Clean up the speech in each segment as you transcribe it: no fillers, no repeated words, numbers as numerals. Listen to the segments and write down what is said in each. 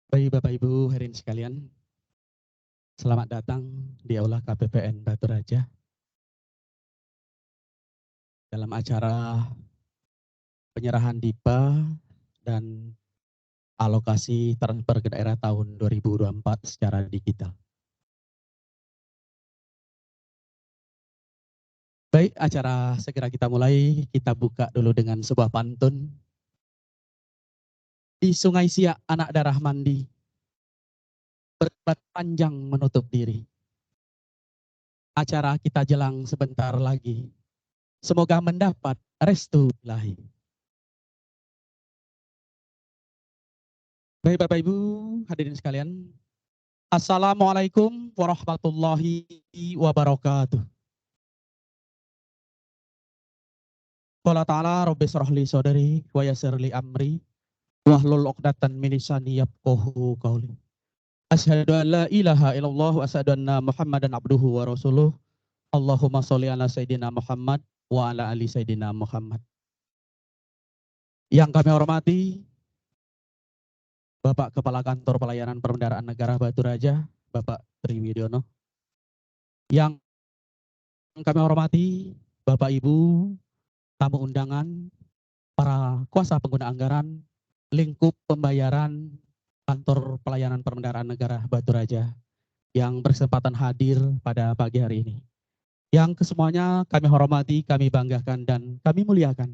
Baik Bapak Ibu hadirin sekalian, selamat datang di Aula KPPN Batu Raja dalam acara penyerahan DIPA dan alokasi transfer ke daerah tahun 2024 secara digital. Baik, acara segera kita mulai. Kita buka dulu dengan sebuah pantun. Di Sungai Siak anak darah mandi, berbat panjang menutup diri. Acara kita jelang sebentar lagi. Semoga mendapat restu ilahi. Baik Bapak Ibu hadirin sekalian, Assalamualaikum warahmatullahi wabarakatuh. Qala ta'ala rabbi shrah li sadri wa yassir li amri wahlul 'uqdatam min lisani yafqahu qawli. Asyhadu an la ilaha illallah wa asyhadu anna Muhammadan abduhu wa rasuluh. Allahumma sholli ala sayidina Muhammad wa ala ali sayidina Muhammad. Yang kami hormati Bapak Kepala Kantor Pelayanan Perbendaharaan Negara Batu Raja, Bapak Triwidyono. Yang kami hormati Bapak Ibu tamu undangan, para kuasa pengguna anggaran, lingkup pembayaran Kantor Pelayanan Perbendaharaan Negara Batu Raja yang berkesempatan hadir pada pagi hari ini. Yang kesemuanya kami hormati, kami banggakan, dan kami muliakan.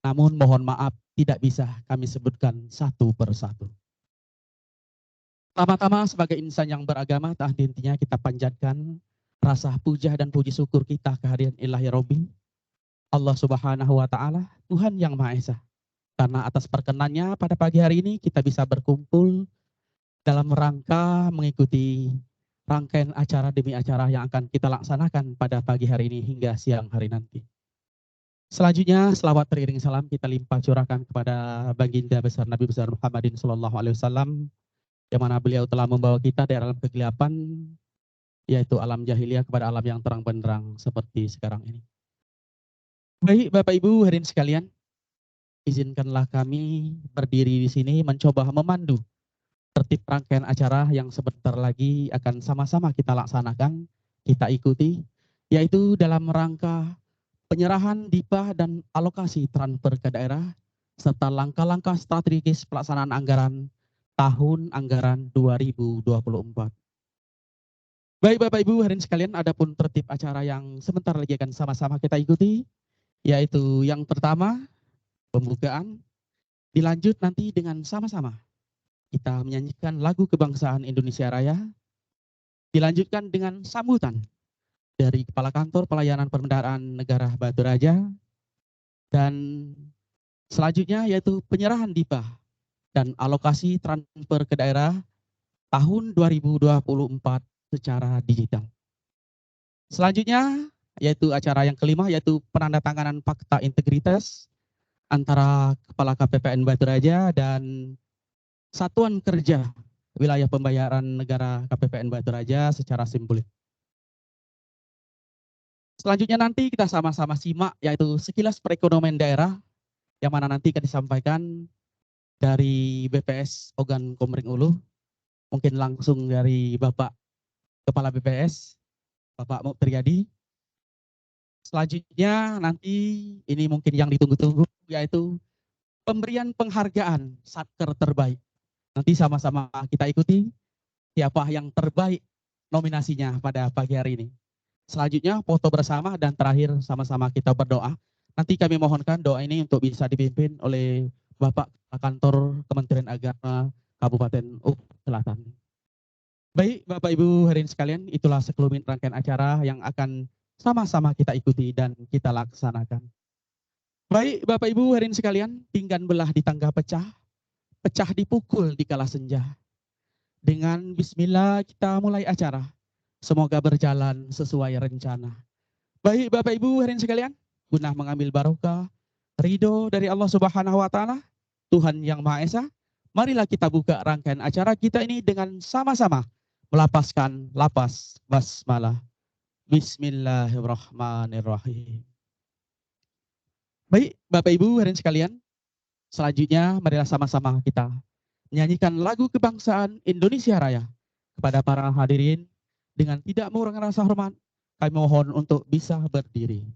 Namun mohon maaf tidak bisa kami sebutkan satu persatu. Pertama-tama sebagai insan yang beragama, tak henti-hentinya kita panjatkan rasa puja dan puji syukur kita kehadiran Ilahi Robbi, Allah Subhanahu wa Ta'ala, Tuhan yang Maha Esa. Karena atas perkenannya pada pagi hari ini kita bisa berkumpul dalam rangka mengikuti rangkaian acara demi acara yang akan kita laksanakan pada pagi hari ini hingga siang hari nanti. Selanjutnya, selawat teriring salam kita limpah curahkan kepada baginda besar Nabi besar Muhammadin Sallallahu Alaihi Wasallam, yang mana beliau telah membawa kita dari alam kegelapan, yaitu alam jahiliyah, kepada alam yang terang benderang seperti sekarang ini. Baik Bapak Ibu hadirin sekalian, izinkanlah kami berdiri di sini mencoba memandu tertib rangkaian acara yang sebentar lagi akan sama-sama kita laksanakan, kita ikuti, yaitu dalam rangka penyerahan DIPA dan alokasi transfer ke daerah, serta langkah-langkah strategis pelaksanaan anggaran tahun anggaran 2024. Baik Bapak Ibu hadirin sekalian, adapun tertib acara yang sebentar lagi akan sama-sama kita ikuti, yaitu yang pertama, pembukaan, dilanjut nanti dengan sama-sama kita menyanyikan lagu kebangsaan Indonesia Raya, dilanjutkan dengan sambutan dari Kepala Kantor Pelayanan Perbendaharaan Negara Batu Raja, dan selanjutnya yaitu penyerahan DIPA dan alokasi transfer ke daerah tahun 2024 secara digital. Selanjutnya yaitu acara yang kelima, yaitu penandatanganan fakta integritas antara Kepala KPPN Batu Raja dan Satuan Kerja Wilayah Pembayaran Negara KPPN Batu Raja secara simbolik. Selanjutnya nanti kita sama-sama simak yaitu sekilas perekonomian daerah, yang mana nanti akan disampaikan dari BPS Ogan Komering Ulu, mungkin langsung dari Bapak Kepala BPS, Bapak Muktariadi. Selanjutnya nanti ini mungkin yang ditunggu-tunggu, yaitu pemberian penghargaan Satker terbaik. Nanti sama-sama kita ikuti siapa yang terbaik nominasinya pada pagi hari ini. Selanjutnya foto bersama, dan terakhir sama-sama kita berdoa. Nanti kami mohonkan doa ini untuk bisa dipimpin oleh Bapak Kantor Kementerian Agama Kabupaten Selatan. Baik Bapak Ibu hadirin sekalian, itulah sekelumit rangkaian acara yang akan sama-sama kita ikuti dan kita laksanakan. Baik Bapak Ibu hadirin sekalian, pinggan belah di tangga pecah, pecah dipukul di kala senja. Dengan bismillah kita mulai acara. Semoga berjalan sesuai rencana. Baik Bapak Ibu hadirin sekalian, guna mengambil barokah, ridho dari Allah Subhanahu wa Ta'ala, Tuhan yang Maha Esa, marilah kita buka rangkaian acara kita ini dengan sama-sama melapaskan lapas basmalah. Bismillahirrahmanirrahim. Baik Bapak Ibu hadirin sekalian, selanjutnya marilah sama-sama kita menyanyikan lagu kebangsaan Indonesia Raya. Kepada para hadirin, dengan tidak mengurangi rasa hormat, kami mohon untuk bisa berdiri.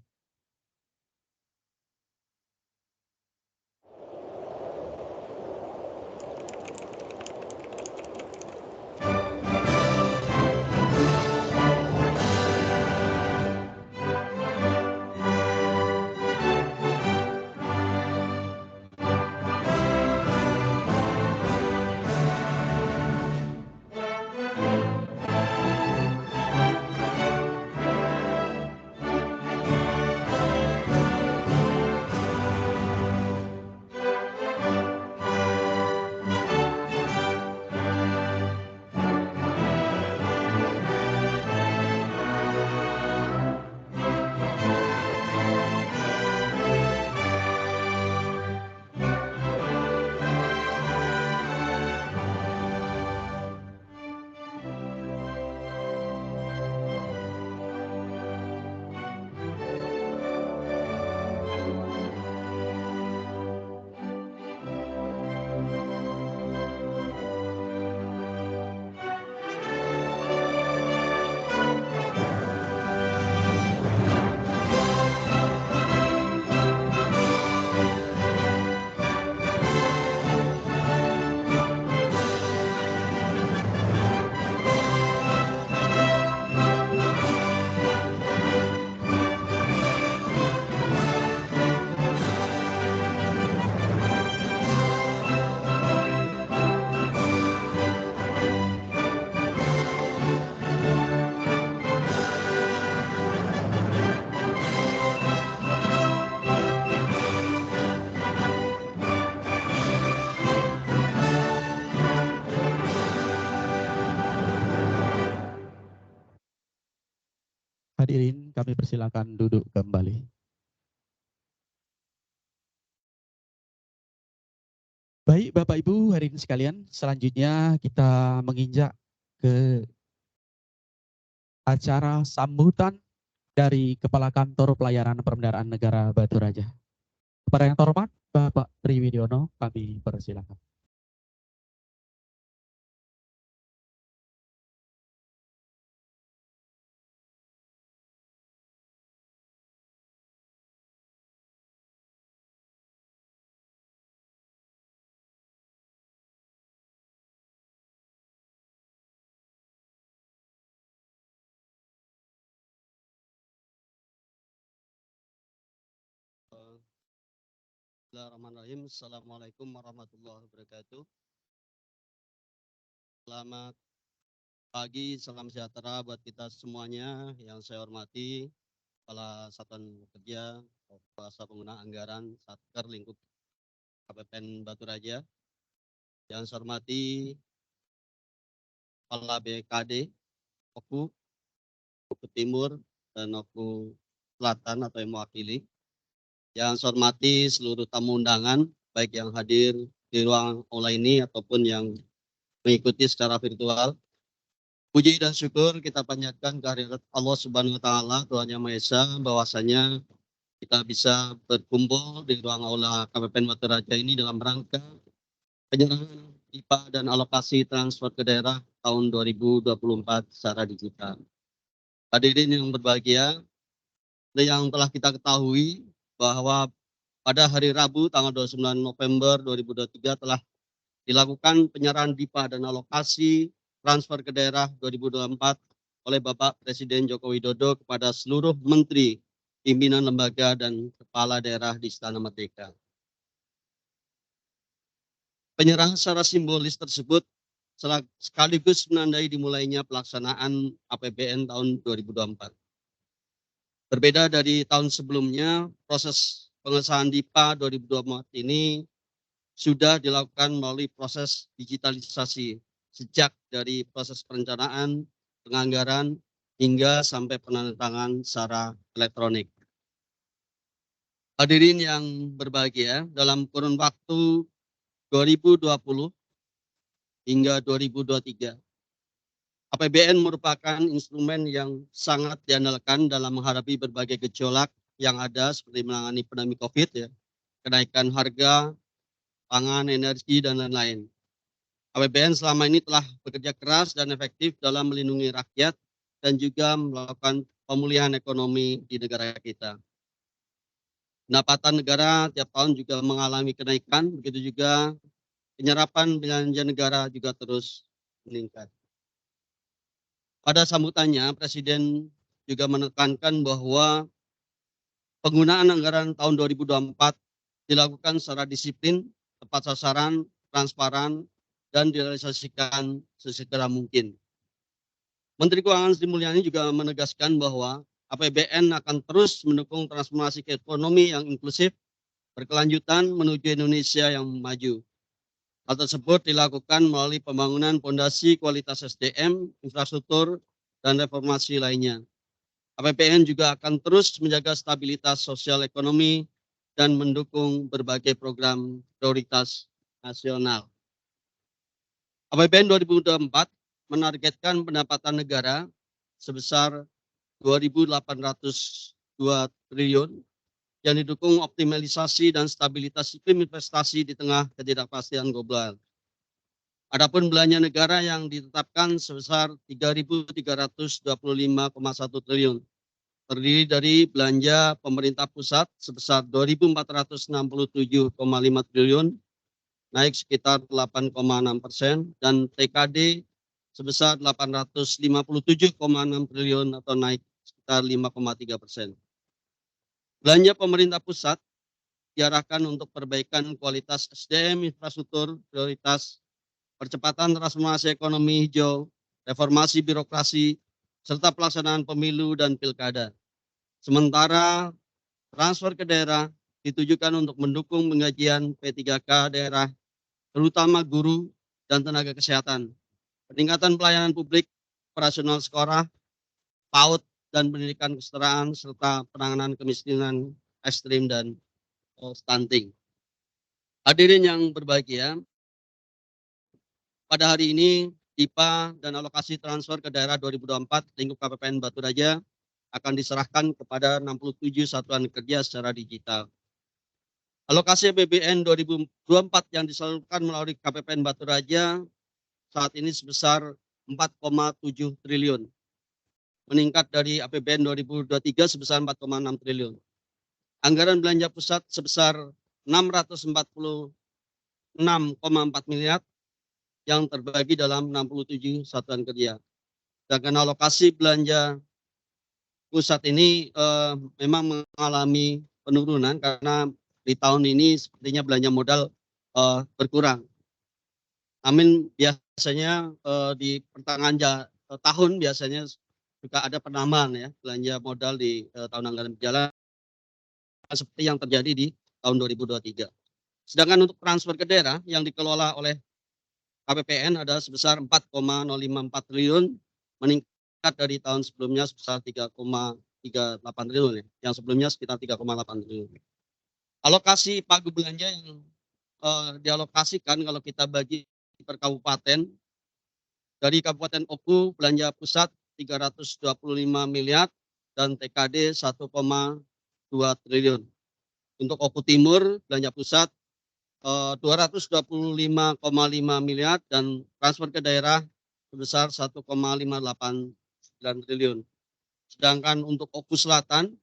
Hadirin, kami persilakan duduk kembali. Baik, Bapak Ibu, hadirin sekalian, selanjutnya kita menginjak ke acara sambutan dari Kepala Kantor Pelayanan Perbendaharaan Negara Batu Raja. Kepada yang terhormat, Bapak Triwidyono, kami persilakan. Bismillahirrahmanirrahim. Assalamualaikum warahmatullahi wabarakatuh. Selamat pagi, salam sejahtera buat kita semuanya. Yang saya hormati Kepala Satuan Kerja, Kuasa Pengguna Anggaran, Satker Lingkup KPPN Batu Raja. Yang saya hormati Kepala BKD, OKU Timur, dan OKU Selatan atau yang mewakili. Yang saya hormati seluruh tamu undangan, baik yang hadir di ruang aula ini ataupun yang mengikuti secara virtual. Puji dan syukur kita panjatkan kehadirat Allah Subhanahu wa taala, Tuhan Yang Maha Esa, bahwasanya kita bisa berkumpul di ruang aula KPPN Batu Raja ini dalam rangka penyerahan IPA dan alokasi transfer ke daerah tahun 2024 secara digital. Hadirin yang berbahagia, yang telah kita ketahui bahwa pada hari Rabu tanggal 29 November 2023 telah dilakukan penyerahan DIPA dan alokasi transfer ke daerah 2024 oleh Bapak Presiden Joko Widodo kepada seluruh menteri, pimpinan lembaga, dan kepala daerah di Istana Merdeka. Penyerahan secara simbolis tersebut sekaligus menandai dimulainya pelaksanaan APBN tahun 2024. Berbeda dari tahun sebelumnya, proses pengesahan DIPA 2024 ini sudah dilakukan melalui proses digitalisasi sejak dari proses perencanaan, penganggaran, hingga sampai penandatangan secara elektronik. Hadirin yang berbahagia, dalam kurun waktu 2020 hingga 2023, APBN merupakan instrumen yang sangat diandalkan dalam menghadapi berbagai gejolak yang ada seperti menangani pandemi COVID, kenaikan harga, pangan, energi, dan lain-lain. APBN selama ini telah bekerja keras dan efektif dalam melindungi rakyat dan juga melakukan pemulihan ekonomi di negara kita. Pendapatan negara tiap tahun juga mengalami kenaikan, begitu juga penyerapan belanja negara juga terus meningkat. Pada sambutannya, Presiden juga menekankan bahwa penggunaan anggaran tahun 2024 dilakukan secara disiplin, tepat sasaran, transparan, dan direalisasikan sesegera mungkin. Menteri Keuangan Sri Mulyani juga menegaskan bahwa APBN akan terus mendukung transformasi ekonomi yang inklusif, berkelanjutan menuju Indonesia yang maju. Hal tersebut dilakukan melalui pembangunan fondasi kualitas SDM, infrastruktur, dan reformasi lainnya. APBN juga akan terus menjaga stabilitas sosial ekonomi dan mendukung berbagai program prioritas nasional. APBN 2024 menargetkan pendapatan negara sebesar 2.802 triliun yang didukung optimalisasi dan stabilitas iklim investasi di tengah ketidakpastian global. Adapun belanja negara yang ditetapkan sebesar 3.325,1 triliun, terdiri dari belanja pemerintah pusat sebesar 2.467,5 triliun, naik sekitar 8,6%, dan TKD sebesar 857,6 triliun atau naik sekitar 5,3%. Belanja pemerintah pusat diarahkan untuk perbaikan kualitas SDM, infrastruktur prioritas, percepatan transformasi ekonomi hijau, reformasi birokrasi, serta pelaksanaan pemilu dan pilkada. Sementara transfer ke daerah ditujukan untuk mendukung penggajian P3K daerah, terutama guru dan tenaga kesehatan, peningkatan pelayanan publik, operasional sekolah, PAUD, dan pendidikan kesetaraan, serta penanganan kemiskinan ekstrim dan stunting. Hadirin yang berbahagia, pada hari ini DIPA dan alokasi transfer ke daerah 2024 lingkup KPPN Batu Raja akan diserahkan kepada 67 satuan kerja secara digital. Alokasi APBN 2024 yang disalurkan melalui KPPN Batu Raja saat ini sebesar 4,7 triliun, meningkat dari APBN 2023 sebesar 4,6 triliun. Anggaran belanja pusat sebesar 646,4 miliar yang terbagi dalam 67 satuan kerja. Sedangkan alokasi belanja pusat ini memang mengalami penurunan karena di tahun ini sepertinya belanja modal berkurang. Namun biasanya di pertengahan tahun biasanya juga ada penambahan ya belanja modal di tahun anggaran berjalan seperti yang terjadi di tahun 2023. Sedangkan untuk transfer ke daerah yang dikelola oleh KPPN ada sebesar 4,054 triliun, meningkat dari tahun sebelumnya sebesar 3,38 triliun ya, yang sebelumnya sekitar 3,8 triliun. Alokasi pagu belanja yang dialokasikan kalau kita bagi per kabupaten, dari Kabupaten Oku belanja pusat 325 miliar dan TKD 1,2 triliun. Untuk Oku Timur belanja pusat 225,5 miliar dan transfer ke daerah sebesar 1,589 triliun. Sedangkan untuk Oku Selatan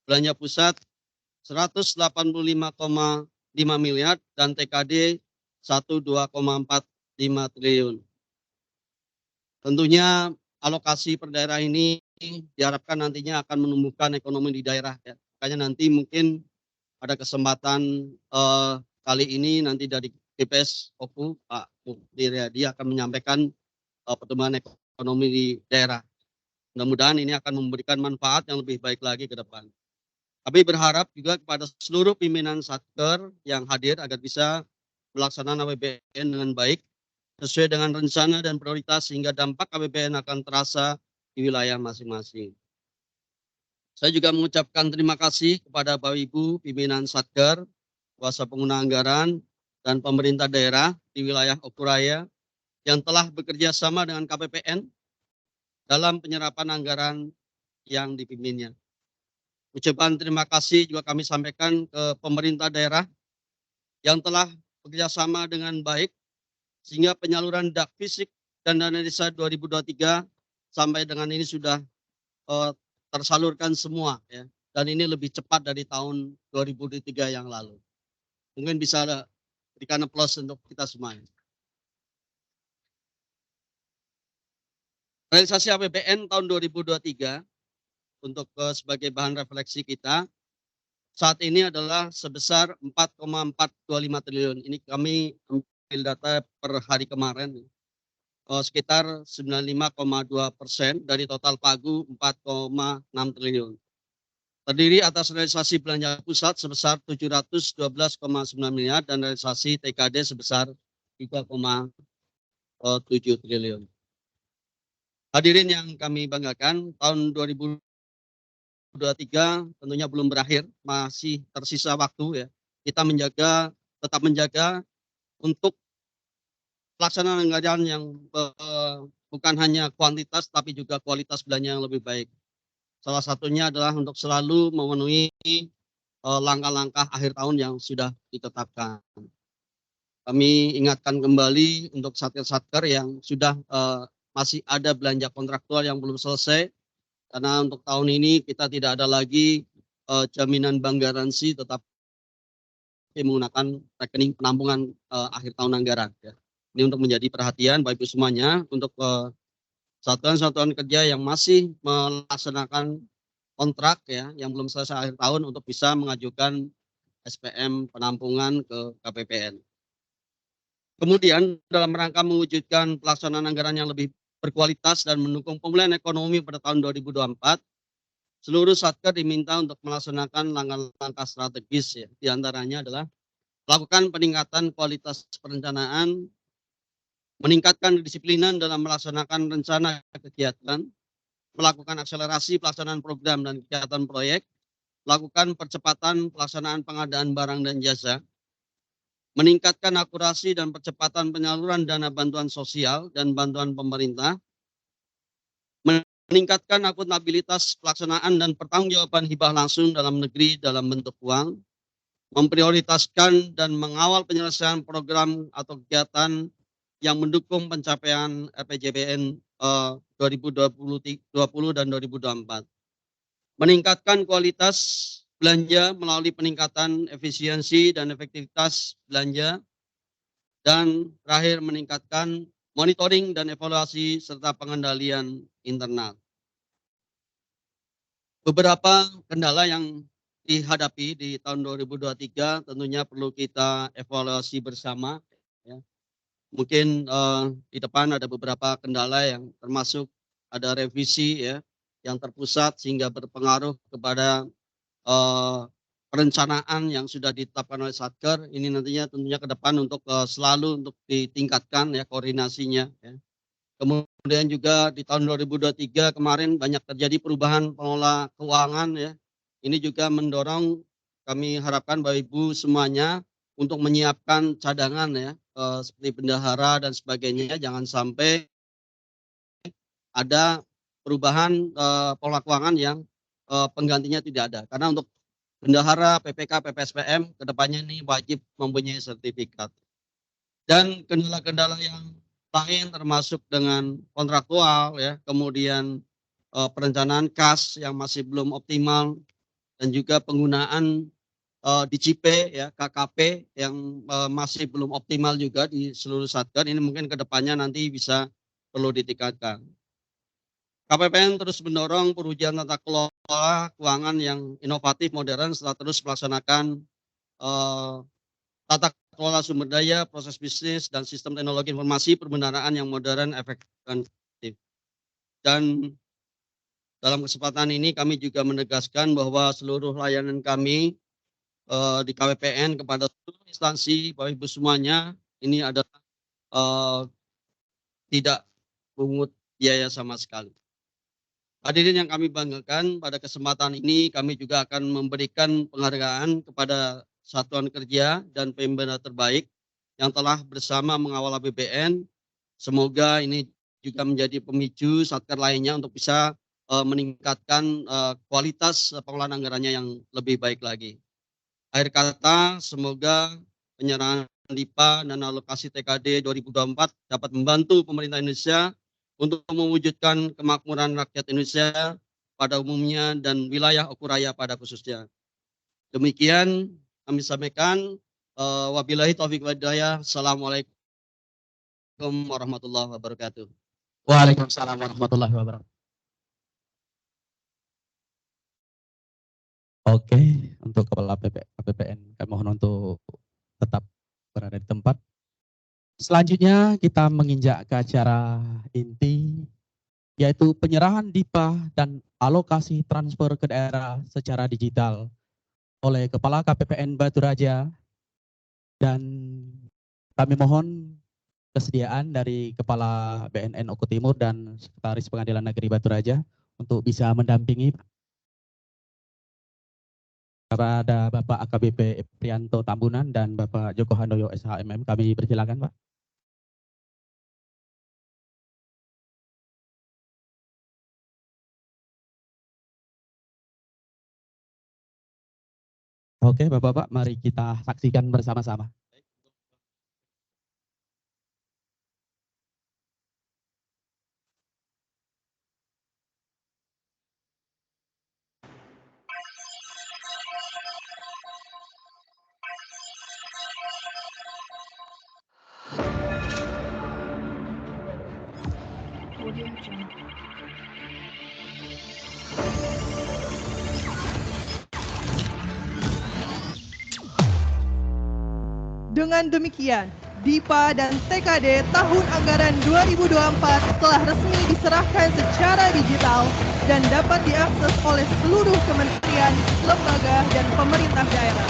belanja pusat 185,5 miliar dan TKD 12,45 triliun. Tentunya alokasi per daerah ini diharapkan nantinya akan menumbuhkan ekonomi di daerah ya. Makanya nanti mungkin ada kesempatan kali ini nanti dari BPS Oku Pak Mukti Riyadi akan menyampaikan pertumbuhan ekonomi di daerah. Mudah-mudahan ini akan memberikan manfaat yang lebih baik lagi ke depan. Kami berharap juga kepada seluruh pimpinan Satker yang hadir agar bisa melaksanakan APBN dengan baik sesuai dengan rencana dan prioritas sehingga dampak APBN akan terasa di wilayah masing-masing. Saya juga mengucapkan terima kasih kepada Bapak Ibu pimpinan Satker, kuasa pengguna anggaran, dan pemerintah daerah di wilayah Oku Raya yang telah bekerja sama dengan KPPN dalam penyerapan anggaran yang dipimpinnya. Ucapan terima kasih juga kami sampaikan ke pemerintah daerah yang telah bekerja sama dengan baik sehingga penyaluran dak fisik dan dana desa 2023 sampai dengan ini sudah tersalurkan semua ya, dan ini lebih cepat dari tahun 2023 yang lalu. Mungkin bisa berikan aplaus untuk kita semuanya. Realisasi APBN tahun 2023 untuk sebagai bahan refleksi kita saat ini adalah sebesar 4,425 triliun. Ini kami ambil data per hari kemarin, sekitar 95,2% dari total pagu 4,6 triliun. Terdiri atas realisasi belanja pusat sebesar 712,9 miliar dan realisasi TKD sebesar 3,7 triliun. Hadirin yang kami banggakan, tahun 2023 tentunya belum berakhir, masih tersisa waktu ya. Kita tetap menjaga untuk pelaksanaan anggaran yang bukan hanya kuantitas tapi juga kualitas belanja yang lebih baik. Salah satunya adalah untuk selalu memenuhi langkah-langkah akhir tahun yang sudah ditetapkan. Kami ingatkan kembali untuk satker-satker yang sudah masih ada belanja kontraktual yang belum selesai, karena untuk tahun ini kita tidak ada lagi jaminan bank garansi, tetapi menggunakan rekening penampungan akhir tahun anggaran. Ya. Ini untuk menjadi perhatian Bapak Ibu semuanya untuk satuan-satuan kerja yang masih melaksanakan kontrak ya, yang belum selesai akhir tahun untuk bisa mengajukan SPM penampungan ke KPPN. Kemudian dalam rangka mewujudkan pelaksanaan anggaran yang lebih berkualitas dan mendukung pemulihan ekonomi pada tahun 2024, seluruh satker diminta untuk melaksanakan langkah-langkah strategis ya. Di antaranya adalah melakukan peningkatan kualitas perencanaan, meningkatkan kedisiplinan dalam melaksanakan rencana kegiatan, melakukan akselerasi pelaksanaan program dan kegiatan proyek, melakukan percepatan pelaksanaan pengadaan barang dan jasa, meningkatkan akurasi dan percepatan penyaluran dana bantuan sosial dan bantuan pemerintah, meningkatkan akuntabilitas pelaksanaan dan pertanggungjawaban hibah langsung dalam negeri dalam bentuk uang, memprioritaskan dan mengawal penyelesaian program atau kegiatan yang mendukung pencapaian RPJMN 2020 dan 2024. Meningkatkan kualitas belanja melalui peningkatan efisiensi dan efektivitas belanja, dan terakhir meningkatkan monitoring dan evaluasi serta pengendalian internal. Beberapa kendala yang dihadapi di tahun 2023 tentunya perlu kita evaluasi bersama. Ya. Mungkin di depan ada beberapa kendala yang termasuk ada revisi ya yang terpusat sehingga berpengaruh kepada perencanaan yang sudah ditetapkan oleh Satker. Ini nantinya tentunya ke depan untuk selalu untuk ditingkatkan ya koordinasinya. Ya. Kemudian juga di tahun 2023 kemarin banyak terjadi perubahan pengelola keuangan ya. Ini juga mendorong, kami harapkan Bapak Ibu semuanya untuk menyiapkan cadangan ya seperti bendahara dan sebagainya, jangan sampai ada perubahan pengelola keuangan yang penggantinya tidak ada. Karena untuk bendahara, PPK, PPSPM kedepannya ini wajib mempunyai sertifikat. Dan kendala-kendala yang lain termasuk dengan kontraktual ya, kemudian perencanaan kas yang masih belum optimal, dan juga penggunaan DCP ya, KKP yang masih belum optimal juga di seluruh satker. Ini mungkin kedepannya nanti bisa perlu ditingkatkan. KPPN terus mendorong perubahan tata kelola keuangan yang inovatif, modern, setelah terus melaksanakan tata kelola sumber daya, proses bisnis, dan sistem teknologi informasi perbendaharaan yang modern, efektif. Dan dalam kesempatan ini kami juga menegaskan bahwa seluruh layanan kami di KPPN kepada seluruh instansi, Bapak Ibu semuanya, ini adalah tidak pungut biaya sama sekali. Hadirin yang kami banggakan, pada kesempatan ini kami juga akan memberikan penghargaan kepada satuan kerja dan pembina terbaik yang telah bersama mengawal APBN. Semoga ini juga menjadi pemicu satker lainnya untuk bisa meningkatkan kualitas pengelolaan anggarannya yang lebih baik lagi. Akhir kata, semoga penyerahan LIPA dan alokasi TKD 2024 dapat membantu pemerintah Indonesia untuk mewujudkan kemakmuran rakyat Indonesia pada umumnya dan wilayah Okuraya pada khususnya. Demikian kami sampaikan. Wabillahi taufiq wal hidayah. Assalamualaikum warahmatullahi wabarakatuh. Waalaikumsalam warahmatullahi wabarakatuh. Oke, untuk Kepala KPPN kami mohon untuk tetap berada di tempat. Selanjutnya kita menginjak ke acara inti, yaitu penyerahan DIPA dan alokasi transfer ke daerah secara digital oleh Kepala KPPN Batu Raja, dan kami mohon kesediaan dari Kepala BNN Oku Timur dan Sekretaris Pengadilan Negeri Batu Raja untuk bisa mendampingi kepada Bapak AKBP Prianto Tambunan dan Bapak Joko Handoyo SHMM. Kami persilakan, Pak. Oke, Bapak-Bapak, mari kita saksikan bersama-sama. Dengan demikian, DIPA dan TKD tahun anggaran 2024 telah resmi diserahkan secara digital dan dapat diakses oleh seluruh kementerian, lembaga, dan pemerintah daerah.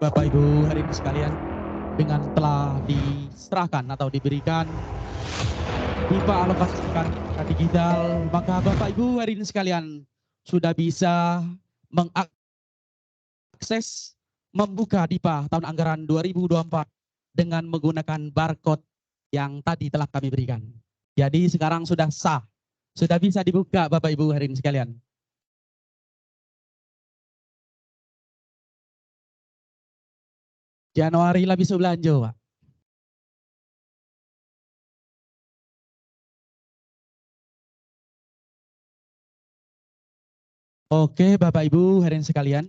Bapak Ibu hadirin sekalian, dengan telah diserahkan atau diberikan DIPA alokasikan digital, maka Bapak Ibu hadirin sekalian sudah bisa mengakses membuka DIPA tahun anggaran 2024 dengan menggunakan barcode yang tadi telah kami berikan. Jadi sekarang sudah sah, sudah bisa dibuka Bapak Ibu hadirin sekalian. Januari lah bisa belanja, Pak. Oke, Bapak Ibu hadirin sekalian.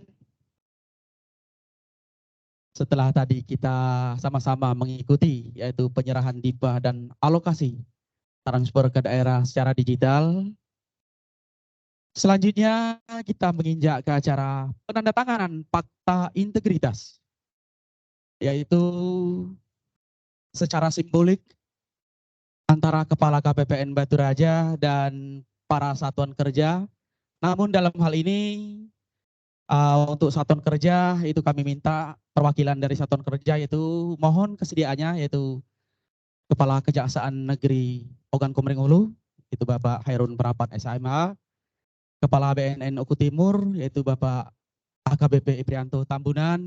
Setelah tadi kita sama-sama mengikuti yaitu penyerahan DIPA dan alokasi transfer ke daerah secara digital. Selanjutnya kita menginjak ke acara penandatanganan fakta integritas, yaitu secara simbolik antara Kepala KPPN Batu Raja dan para satuan kerja. Namun dalam hal ini untuk satuan kerja itu kami minta perwakilan dari satuan kerja, yaitu mohon kesediaannya yaitu Kepala Kejaksaan Negeri Ogan Komering Ulu, itu Bapak Hairun Prapat SHMA, Kepala BNN Oku Timur yaitu Bapak AKBP Prianto Tambunan,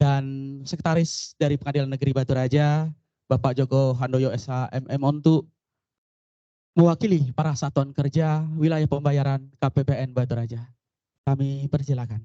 dan Sekretaris dari Pengadilan Negeri Batu Raja Bapak Joko Handoyo SHMM untuk mewakili para satuan kerja wilayah pembayaran KPPN Batu Raja. Kami persilakan.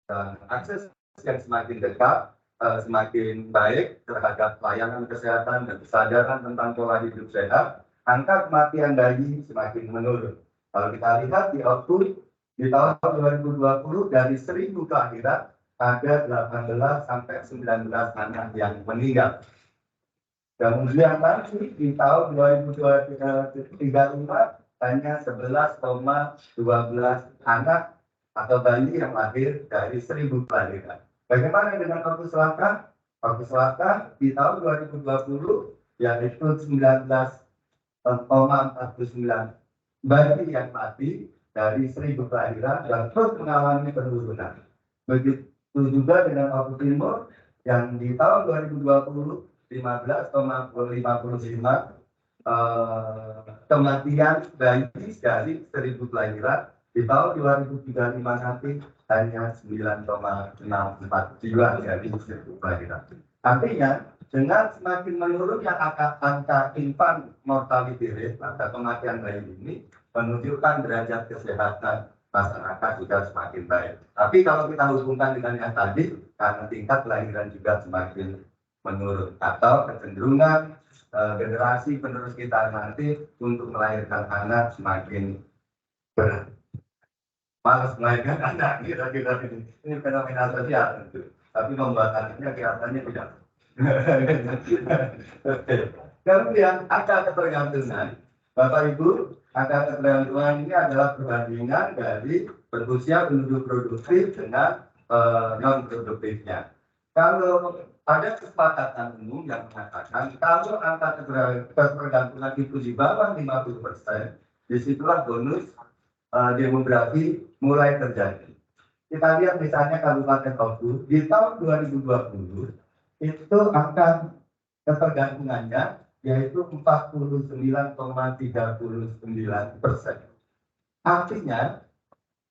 dan akses yang semakin dekat, semakin baik terhadap layanan kesehatan dan kesadaran tentang pola hidup sehat, angka kematian bayi semakin menurun. Kalau kita lihat di output di tahun 2020 dari 1.000 kelahiran ada 18 sampai 19 anak yang meninggal. Kemudian nanti di tahun 2035 hanya 11,12 anak atau bayi yang lahir dari 1.000 kelahiran. Bagaimana dengan Papua Selatan? Papua Selatan di tahun 2020 yaitu 19,49 bayi yang mati dari 1.000 kelahiran dan terus mengalami penurunan. Begitu juga dengan Papua Timur yang di tahun 2020 15,55 kematian bayi dari 1.000 kelahiran, di tahun 2035 nanti hanya 9,64 jiwa dari 1.000 kelahiran. Artinya dengan semakin menurunnya angka infant mortality rate atau kematian bayi ini menunjukkan derajat kesehatan masyarakat sudah semakin baik. Tapi kalau kita hubungkan dengan yang tadi, karena tingkat kelahiran juga semakin menurun atau kecenderungan generasi penerus kita nanti untuk melahirkan anak semakin berat. Malas melahirkan anak, kira-kira ini fenomena sosial tentu. Tapi pembuatannya kelihatannya tidak. Kemudian angka ketergantungan, Bapak Ibu, angka ketergantungan ini adalah perbandingan dari berusia penduduk produktif dengan non produktifnya. Kalau ada kesepakatan umum yang mengatakan kalau angka ketergantungan itu di bawah 50%, disitulah bonus demografi mulai terjadi. Kita lihat misalnya Kabupaten Oku di tahun 2020 itu angka ketergantungannya yaitu 49,39%. Artinya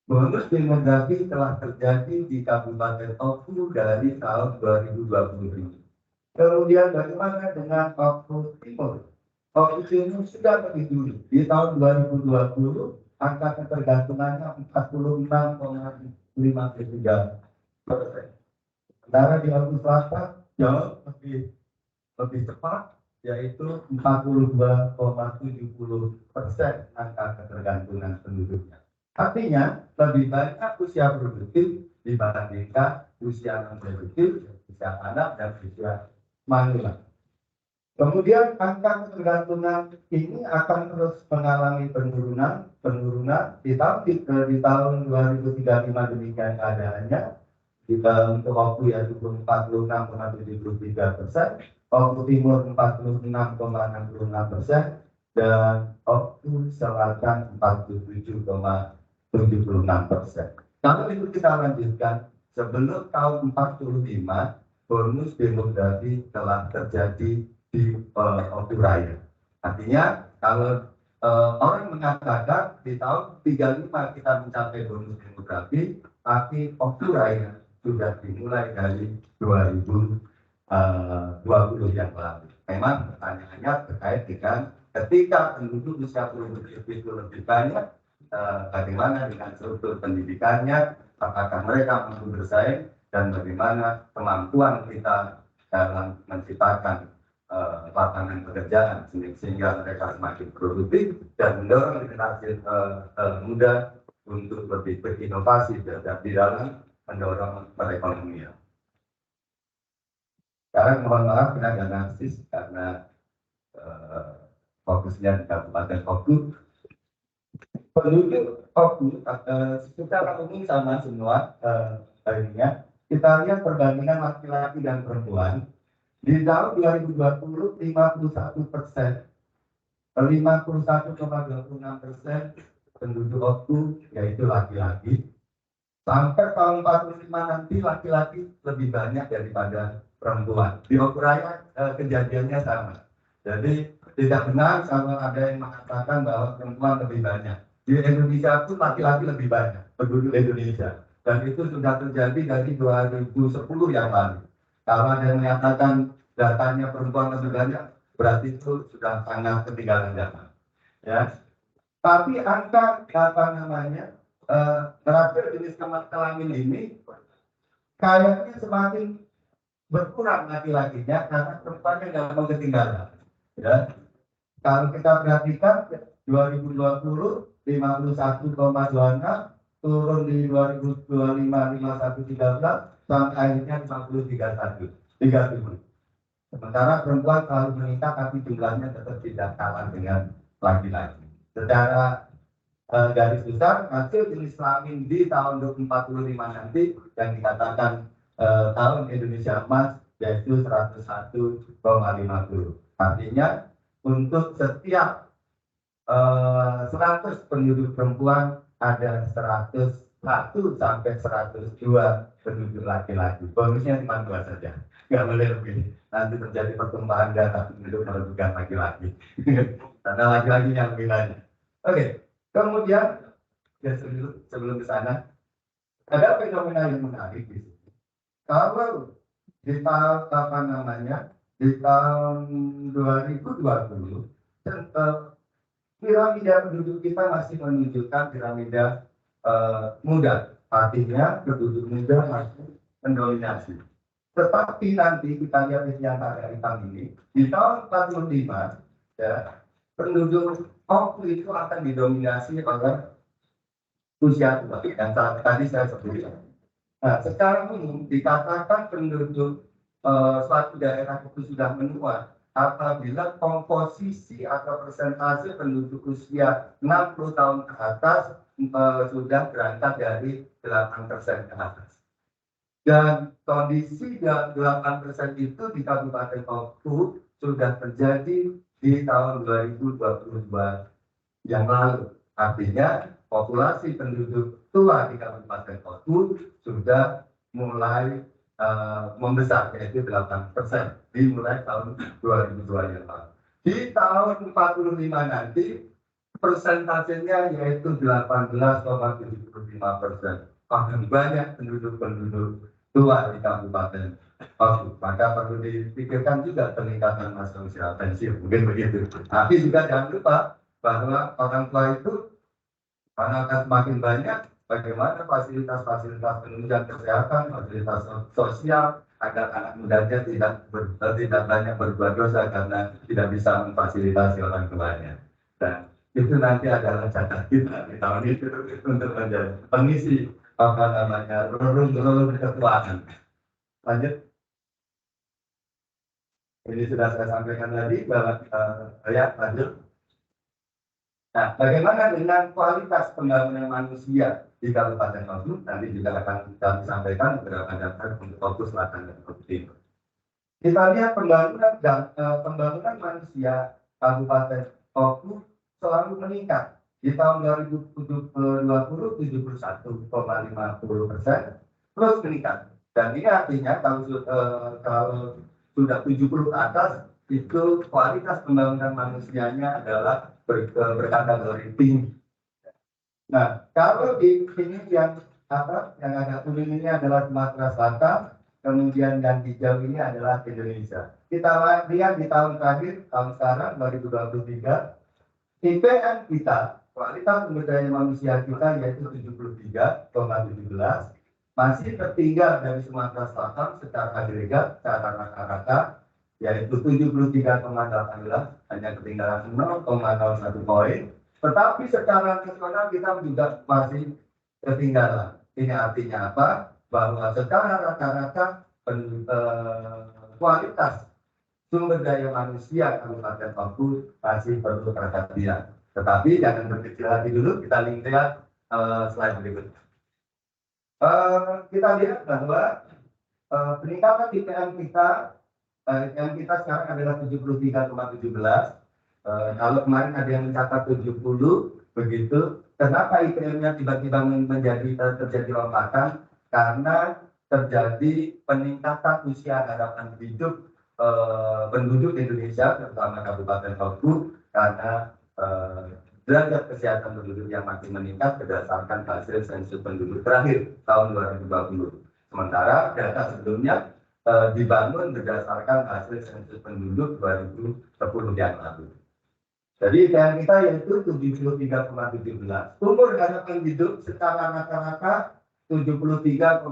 bonus demografi telah terjadi di Kabupaten Oku dari tahun 2020. Kemudian bagaimana dengan Oku Timur? Oku Timur sudah lebih dulu. Di tahun 2020, angka ketergantungannya 46,53%. Sementara di Oku Selatan jauh lebih cepat, yaitu 42,70% angka ketergantungan penduduknya. Artinya lebih banyak usia produktif dibandingkan usia non produktif, usia anak dan usia manula. Kemudian angka ketergantungan ini akan terus mengalami penurunan di tahun 2035 demikian keadaannya. Untuk Oku yaitu 46,73%, Oku Timur 46,66%, dan Oku Selatan 47,76%. Kalau itu kita lanjutkan, sebelum tahun 45, bonus demografi telah terjadi di Oku Raya. Artinya, kalau orang mengatakan di tahun 35 kita mencapai bonus demografi, tapi Oku Raya sudah dimulai dari 2020 yang lalu. Memang pertanyaannya terkait dengan ketika penduduk usia produktif itu lebih banyak, bagaimana dengan struktur pendidikannya, apakah mereka mampu bersaing, dan bagaimana kemampuan kita dalam menciptakan lapangan pekerjaan sehingga mereka semakin produktif dan mendorong generasi muda untuk lebih berinovasi di dalam mendorong perekonomian. Sekarang mohon maaf kita agak narsis karena fokusnya di Kabupaten Oku. Penduduk Oku secara umum sama semua lainnya. Kita lihat perbandingan laki-laki dan perempuan. Di tahun 2020 51%, 51,26% penduduk Oku yaitu laki-laki. Sampai tahun 45 nanti laki-laki lebih banyak daripada perempuan. Di Oku Raya kejadiannya sama. Jadi tidak benar kalau ada yang mengatakan bahwa perempuan lebih banyak. Di Indonesia pun laki-laki lebih banyak penduduk Indonesia. Dan itu sudah terjadi dari 2010 yang lalu. Kalau ada yang menyatakan datanya perempuan lebih banyak, berarti itu sudah sangat ketinggalan zaman. Ya. Tapi angka terakhir jenis kelamin ini kayaknya semakin berkurang laki-lakinya karena perempuannya nggak mau ketinggalan. Ya. Kalau kita perhatikan 2020 51,26 turun di 2025 51,13 sampai akhirnya 50,31. Sementara perempuan selalu meningkat tapi jumlahnya tetap tidak kalah dengan laki-laki. Secara garis besar hasil jenis kelamin di tahun 2045 nanti yang dikatakan tahun Indonesia emas yaitu 101,50. Artinya untuk setiap 100 penduduk perempuan ada 101 sampai 102 penduduk laki-laki. Bonusnya cuma 2 saja, nggak boleh lebih. Nanti terjadi pertumpahan data penduduk menentukan laki-laki. Karena laki-laki yang lebih banyak. Oke, kemudian ya sebelum ke sana ada fenomena yang menarik di sini. Kalau di tahun di tahun 2020 piramida penduduk kita masih menunjukkan piramida muda, artinya penduduk muda masih mendominasi. Tetapi nanti kita lihat di antara hitam ini, di tahun 45, ya, penduduk itu akan didominasi oleh usia tua, yang tadi saya sebutkan. Nah, secara umum dikatakan penduduk suatu daerah itu sudah menua apabila komposisi atau persentase penduduk usia 60 tahun ke atas sudah berangkat dari 8% ke atas. Dan kondisi 8% itu di Kabupaten Oku sudah terjadi di tahun 2022 yang lalu. Artinya populasi penduduk tua di Kabupaten Oku sudah mulai membesar, yaitu 8%, dimulai tahun 2002 yang lalu. Di tahun 45 nanti persentasenya yaitu 18,75%. Akan banyak penduduk-penduduk tua di Kabupaten Oku. Maka perlu dipikirkan juga peningkatan masa usia pensiun, mungkin begitu. Tapi juga jangan lupa bahwa orang tua itu karena akan semakin banyak, bagaimana fasilitas-fasilitas penunjang kesehatan, fasilitas sosial, agar anak mudanya tidak banyak berbuat dosa karena tidak bisa memfasilitasi orang tuanya. Dan itu nanti adalah catat kita di tahun itu untuk menjadi pengisi relung ketuaan. Lanjut. Ini sudah saya sampaikan tadi bahwa ya lanjut. Nah, bagaimana dengan kualitas pembangunan manusia di Kabupaten Oku? Nanti juga akan kami sampaikan beberapa data untuk Oku Selatan dan Oku Timur. Kita lihat pembangunan manusia Kabupaten Oku selalu meningkat. Di tahun 2020 71,50% terus meningkat. Dan ini artinya kalau sudah 70 ke atas itu kualitas pembangunan manusianya adalah berkategori tinggi. Nah, kalau di sini yang ada kuning ini adalah Sumatera Selatan, kemudian yang hijau ini adalah Indonesia. Kita lihat di tahun terakhir, tahun sekarang 2023, IPM kita, kualitas sumber daya manusia kita yaitu 73,17, masih tertinggal dari Sumatera Selatan secara agregat, secara rata-rata, yaitu 73,18, hanya ketinggalan 0,01 poin. Tetapi secara nasional kita juga masih ketinggalan. Ini artinya apa? Bahwa secara rata-rata kualitas sumber daya manusia Kabupaten Oku masih perlu perhatian. Tetapi jangan berkecil hati dulu, kita lihat slide berikutnya. Kita lihat bahwa peningkatan IPM yang kita sekarang adalah 73,17. Kalau kemarin ada yang mencatat 70, begitu. Kenapa IPM-nya tiba-tiba terjadi lompatan? Karena terjadi peningkatan usia harapan hidup penduduk Indonesia, terutama Kabupaten Oku, karena derajat kesehatan penduduk yang makin meningkat berdasarkan hasil sensus penduduk terakhir tahun 2020. Sementara data sebelumnya dibangun berdasarkan hasil sensus penduduk 2010 yang lalu. Jadi IPM kita yaitu 73,17. Umur harapan hidup secara rata-rata 73,44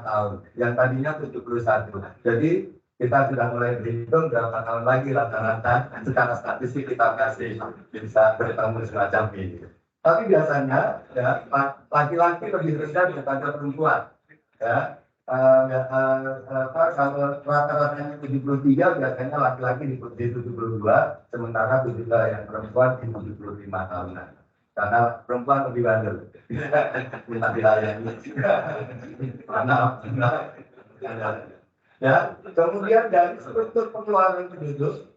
tahun, yang tadinya 71. Jadi kita sudah mulai berhitung berapa tahun lagi rata-rata secara statistik kita kasih bisa bertemu semacam ini. Tapi biasanya ya laki-laki lebih rendah daripada perempuan. Ya, kalau rata-ratanya 73, biasanya laki-laki di 72, sementara yang perempuan di 75 tahunan. Karena perempuan lebih bandel, minta dilayani. Ya, kemudian dari struktur pengeluaran penduduk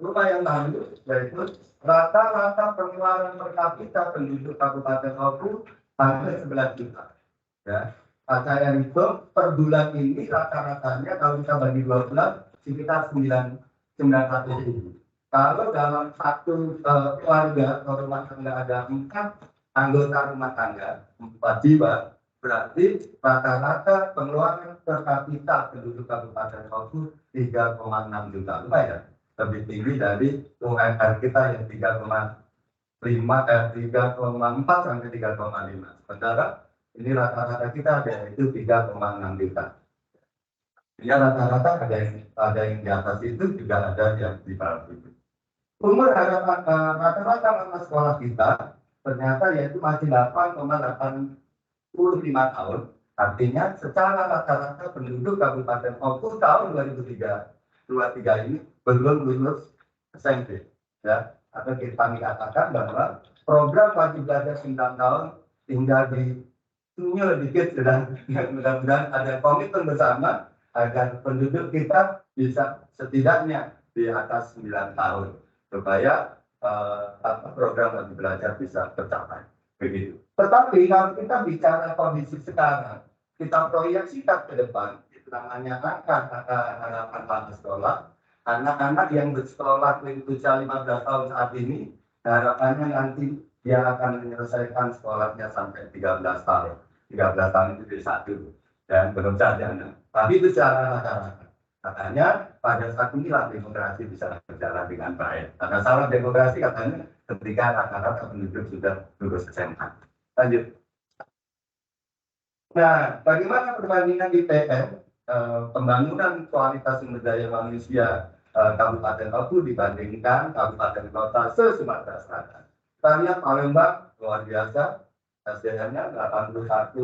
lumayan bagus, yaitu rata-rata pengeluaran per kapita penduduk Kabupaten Oku hampir 11 juta. Ya, saya hitung per bulan ini rata-ratanya kalau kita bagi 12 sekitar 900 ribu. Kalau dalam satu keluarga atau rumah tangga ada 4 anggota rumah tangga, 4 jiwa, berarti rata-rata pengeluaran per kapita penduduk Kabupaten Oku 3,6 juta. Lumayan lebih tinggi dari UMR kita yang 3,4 sampai 3,5. Sementara ini rata-rata kita ada itu 3,6 juta. Ya, rata-rata ada yang di atas itu, juga ada yang di bawah itu. Umur rata-rata anak sekolah kita ternyata yaitu masih 8,85 tahun. Artinya secara rata-rata penduduk Kabupaten Oku tahun 2023 ini belum lulus SMP. Ya, atau kita katakan bahwa program wajib belajar 9 tahun tinggal di dikit sudah. Mudah-mudahan ada komitmen bersama agar penduduk kita bisa setidaknya di atas 9 tahun supaya program wajib belajar bisa tercapai. Begitu. Tetapi kalau kita bicara kondisi sekarang, kita proyeksikan ke depan, itu namanya angka harapan masa sekolah. Anak-anak yang bersekolah di usia 15 tahun saat ini, harapannya nanti dia akan menyelesaikan sekolahnya sampai 13 tahun. 13 tahun itu dari 1 dan belum sarjana. Tapi itu secara rata-rata. Katanya pada saat inilah demokrasi bisa berjalan dengan baik. Karena salah demokrasi katanya ketika rata-rata penduduk sudah lulus SMA. Lanjut. Nah, bagaimana perbandingan di PM pembangunan kualitas sumber daya manusia Kabupaten Oku dibandingkan kabupaten kota se-Sumatera Selatan. Kita lihat Palembang luar biasa, SDM-nya 81,72,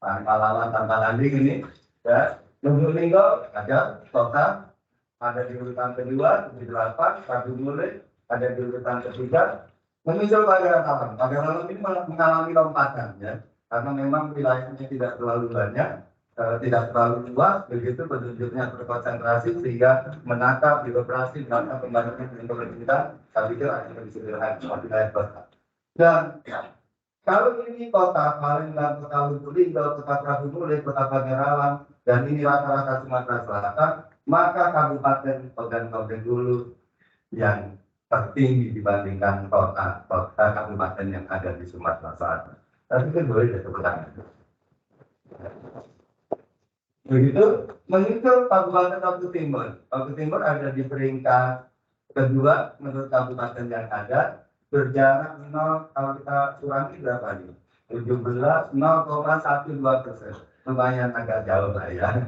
Malawan tanpa landing ini, ya. Lubuk Linggau ada kota, ada di urutan kedua, 78, Rabu Mulai ada di urutan ketiga. Menyusul Pagaranalam. Pagaranalam ini mengalami lompatan, ya, karena memang wilayahnya tidak terlalu banyak, tidak terlalu luas, begitu penduduknya terkonsentrasi sehingga menata birokrasi, menata pembangunan pemerintah, tapi itu hanya disederhanakan seperti wilayah kota. Dan kalau ini kota Palembang, kota Lubuk Linggau, kota Rabu Mulai, kota Pagaranalam, dan ini rata-rata Sumatera Selatan, maka kabupaten Ogan Dulu yang tertinggi dibandingkan kota kabupaten yang ada di Sumatera Selatan. Tapi itu boleh disebutkan. Begitu, mengikut Kabupaten Oku Timur. Oku Timur ada di peringkat kedua menurut kabupaten yang ada, berjarak 0, kalau kita kurangi berapa nih? 0,12%. Lumayan agak jauh lah ya.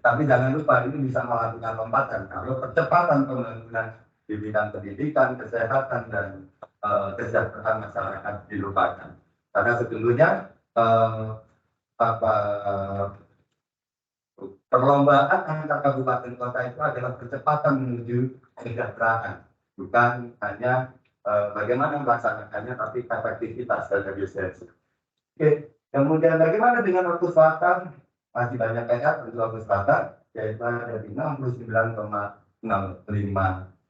Tapi jangan lupa ini bisa melakukan lompatan kalau percepatan pembangunan di bidang pendidikan, kesehatan, dan kesejahteraan masyarakat dilupakan. Karena sesungguhnya perlombaan antar kabupaten kota itu adalah percepatan menuju kesejahteraan, bukan hanya bagaimana melaksanakannya, tapi efektivitas dan efisiensi. Oke. Kemudian bagaimana dengan Oku Selatan? Masih banyak PR untuk Oku Selatan, yaitu ada di 69,05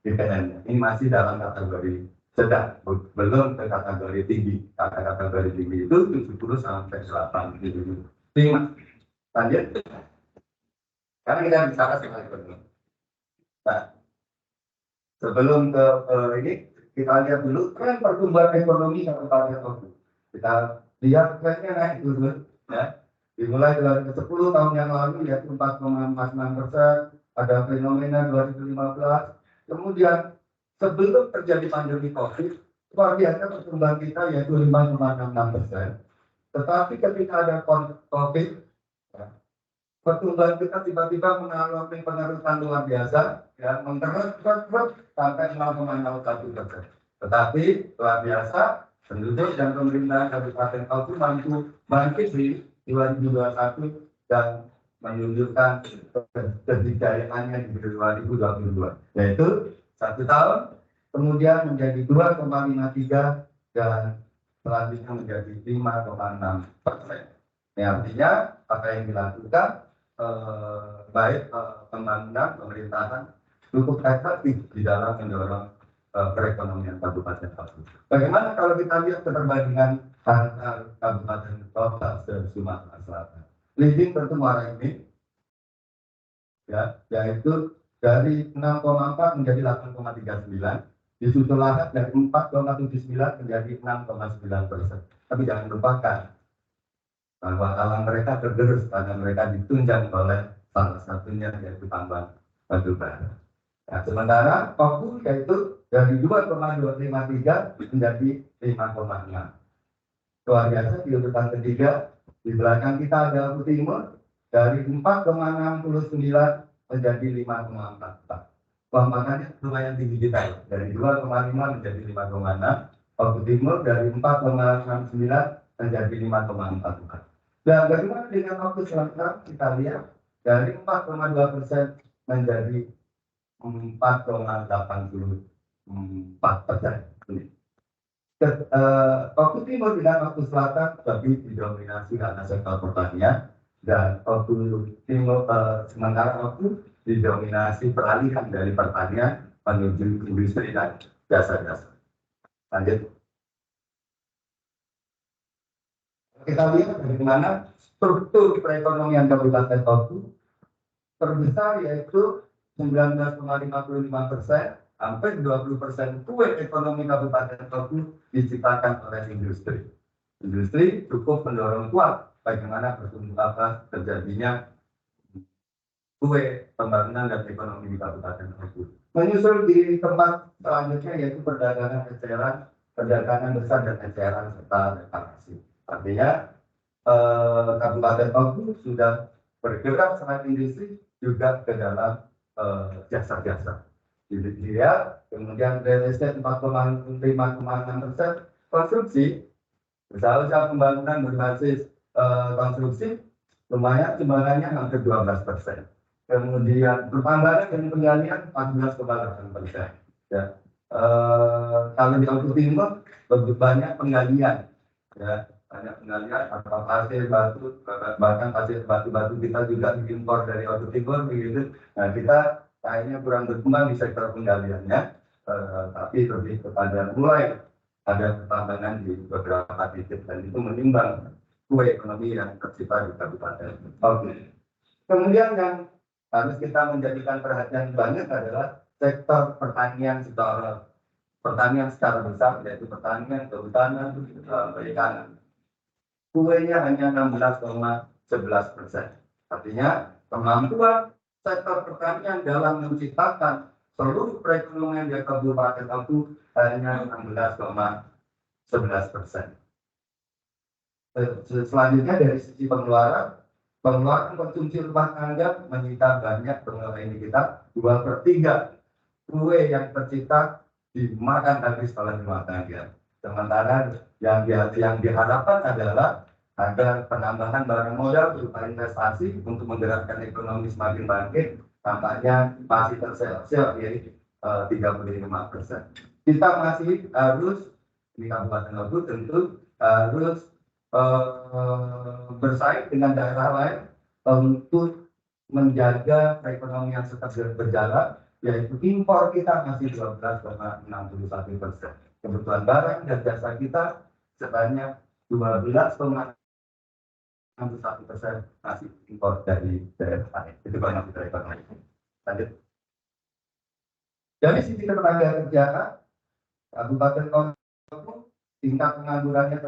ppm. Ini masih dalam kategori sedang, belum ke kategori tinggi. Karena kategori tinggi itu 70 sampai 85. Lanjut. Karena kita bicara soal ekonomi. Nah, sebelum ke ini, kita lihat dulu tren pertumbuhan ekonomi Kabupaten Oku. Kita lihat trennya naik turun, ya. Dimulai dari 10 tahun yang lalu yaitu 4,46%, ada fenomena 2015. Kemudian sebelum terjadi pandemi COVID, luar biasa pertumbuhan kita yaitu 5,66%. Tetapi ketika ada COVID, ya, pertumbuhan kita tiba-tiba mengalami penurunan luar biasa, ya, mengerut sampai 0,01%. Tetapi luar biasa, penduduk dan pemerintah Kabupaten Oku mampu bangkit di 2021 dan menunjukkan kebijakannya di 2022, yaitu 1 tahun, kemudian menjadi 2,53 dan selanjutnya menjadi 5,6%. Ini artinya apa yang dilakukan baik pembangunan pemerintahan cukup efektif di dalam mendorong perekonomian Kabupaten Oku. Bagaimana kalau kita lihat keterbandingan antar kabupaten kota se-Sumatera Selatan? Leading tentu Muara Enim, ya, yaitu dari 6,4 menjadi 8,39, disusul Lahat dari 4,79 menjadi 6,9%. Tapi jangan lupakan bahwa alam mereka tergerus karena mereka ditunjang oleh salah satunya yaitu tambang batu bara. Nah, sementara Oku yaitu dari 2,253 menjadi 5,6. Luar biasa di urutan ketiga. Di belakang kita ada Oku Timur dari 4,69 menjadi 5,44. Lompatannya lumayan tinggi kita dari 2,5 menjadi 5,6. Oku Timur dari 4,69 menjadi 5,44. Dan bagaimana dengan Oku Selatan? Kita lihat dari 4,2% menjadi 4,84%. Oku Timur dengan Oku Selatan lebih didominasi karena sektor pertanian, dan Oku Timur sementara Oku didominasi peralihan dari pertanian menuju industri dan jasa-jasa. Lanjut. Kita lihat bagaimana struktur perekonomian Kabupaten Oku terbesar yaitu 19,55%. Hampir 20% kue ekonomi Kabupaten Oku diciptakan oleh industri. Industri cukup mendorong kuat bagaimana pertumbuhan terjadinya kue pembangunan dan ekonomi di Kabupaten Oku. Menyusul di tempat selanjutnya yaitu perdagangan eceran, perdagangan besar dan eceran serta reklamasi. Artinya Kabupaten Oku sudah bergerak sangat industri juga ke dalam jasa-jasa. Dilihat, kemudian real estate 4,5,6%, konstruksi, usaha-usaha pembangunan berbasis konstruksi, lumayan sumbangannya hampir 12%. Kemudian pertambangan dan penggalian 14,8%. Ya. Kalau di Oku Timur lebih banyak penggalian, ya, banyak penggalian atau pasir batu, bahkan pasir batu-batu kita juga diimpor dari Oku Timur begitu. Nah, kita kayaknya kurang berkembang di sektor penggaliannya, tapi lebih kepada mulai ada pertambangan di beberapa titik dan itu menimbang kue ekonomi yang tercipta di Kabupaten Oku. Kemudian yang harus kita menjadikan perhatian banyak adalah sektor pertanian secara besar, yaitu pertanian, kehutanan, perikanan. Kuenya hanya 16,11%. Artinya kemampuan sektor pertanian dalam menciptakan seluruh perekonomian di Kabupaten Oku hanya 16,11%. Selanjutnya dari sisi pengeluaran konsumsi rumah tangga menyita banyak pengeluaran kita 2/3 kue yang tercipta dimakan habis oleh rumah tangga. Sementara yang diharapkan adalah agar penambahan barang modal berupa investasi untuk menggerakkan ekonomi semakin bangkit, tampaknya masih terseok-seok yaitu 35%. Kita masih harus di Kabupaten Oku tentu harus bersaing dengan daerah lain untuk menjaga perekonomian tetap berjalan, yaitu impor kita masih 12,61%. Kebutuhan barang dan jasa kita sebanyak 12,61% masih impor dari daerah lain. Itu banyak dari ekonomi. Lanjut. Dari sisi ketenaga kerjaan, Kabupaten Oku tingkat pengangguran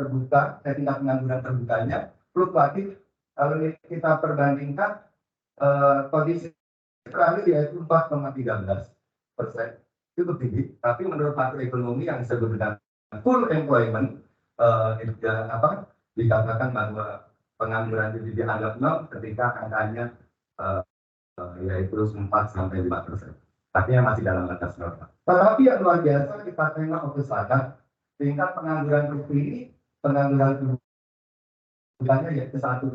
terbukanya fluktuatif. Kalau kita perbandingkan kondisi terakhir yaitu 4,13%, cukup tinggi. Tapi menurut makroekonomi yang disebut dengan full employment, dikatakan bahwa pengangguran itu dianggap nol ketika angkanya yaitu 4-5%. Artinya masih dalam batas normal. Tetapi yang luar biasa kita tengok waktu selatan, tingkat pengangguran tertinggi, pengangguran bulannya yaitu 1,81%,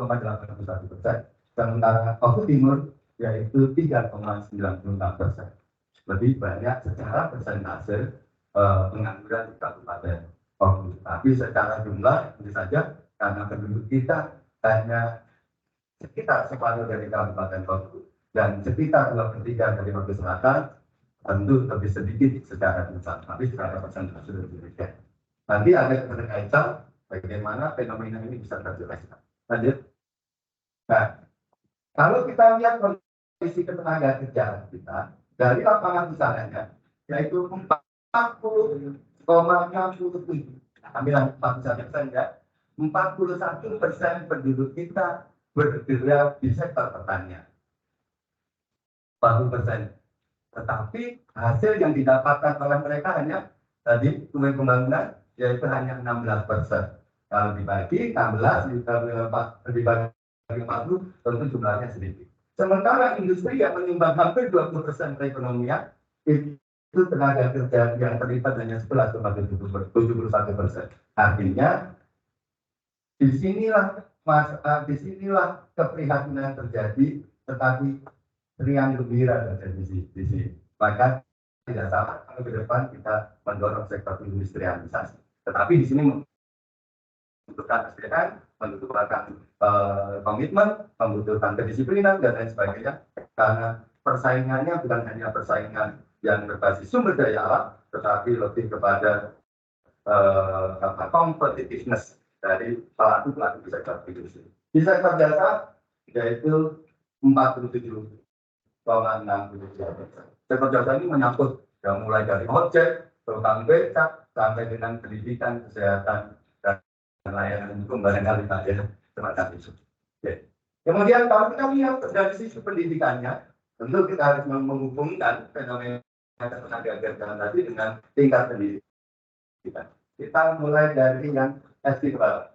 sementara waktu timur yaitu 3,96%. Lebih banyak secara persentase pengangguran di Kabupaten Oku. Tapi secara jumlah tentu saja karena penduduk kita hanya sekitar separuh dari Kabupaten Oku dan sekitar 2/3 dari Oku Selatan, tentu lebih sedikit secara jumlah, tapi secara persentase lebih sedikit. Nanti ada keterkaitan bagaimana fenomena ini bisa terjelaskan. Lanjut. Nah, kalau kita lihat kondisi ketenaga kerjaan kita dari lapangan usahanya, yaitu 40,67, ambil 41% ya, 41% penduduk kita bergerak di sektor pertanian. 40%. Tetapi hasil yang didapatkan oleh mereka hanya tadi tumbuh pembangunan yaitu hanya 16%. Kalau dibagi 16 dibagi 40 tentu jumlahnya sedikit. Sementara industri yang menyumbang hampir 20% perekonomian itu tenaga kerja yang terlibat hanya 11,71%. Artinya disinilah keprihatinan terjadi, tetapi riang gembira terjadi di sini. Maka tidak salah kalau ke depan kita mendorong sektor industrialisasi. Tetapi di sini membutuhkan SDM, membutuhkan komitmen, membutuhkan kedisiplinan dan lain sebagainya. Karena persaingannya bukan hanya persaingan yang berbasis sumber daya alam, tetapi lebih kepada competitiveness dari pelaku-pelaku di sektor industri. Di sektor jasa yaitu 47,63%. Sektor jasa ini menyangkut yang mulai dari ojek, tukang becak, sampai dengan pendidikan, kesehatan, dan layanan hukum barangkali saja semacam itu. Oke. Kemudian kalau kita lihat dari sisi pendidikannya, tentu kita harus menghubungkan fenomena tenaga kerjaan tadi dengan tingkat pendidikan. Kita mulai dari yang SD ke bawah.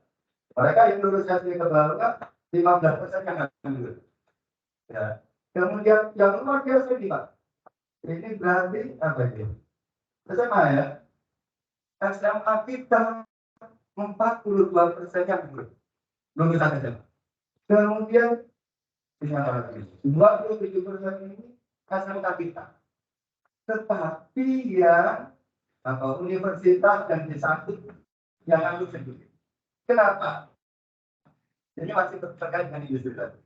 Mereka yang lulus SD ke bawah 15% yang nganggur. Ya. Kemudian yang luar biasa ini Pak, ini berarti apa ini? SMA ya, SMA kita 42% yang lulusan SMA. Kemudian 27% ini SMK kita. Tetapi yang universitas dan disambut yang nganggur sendiri. Kenapa? Ini masih terkait dengan industri tadi.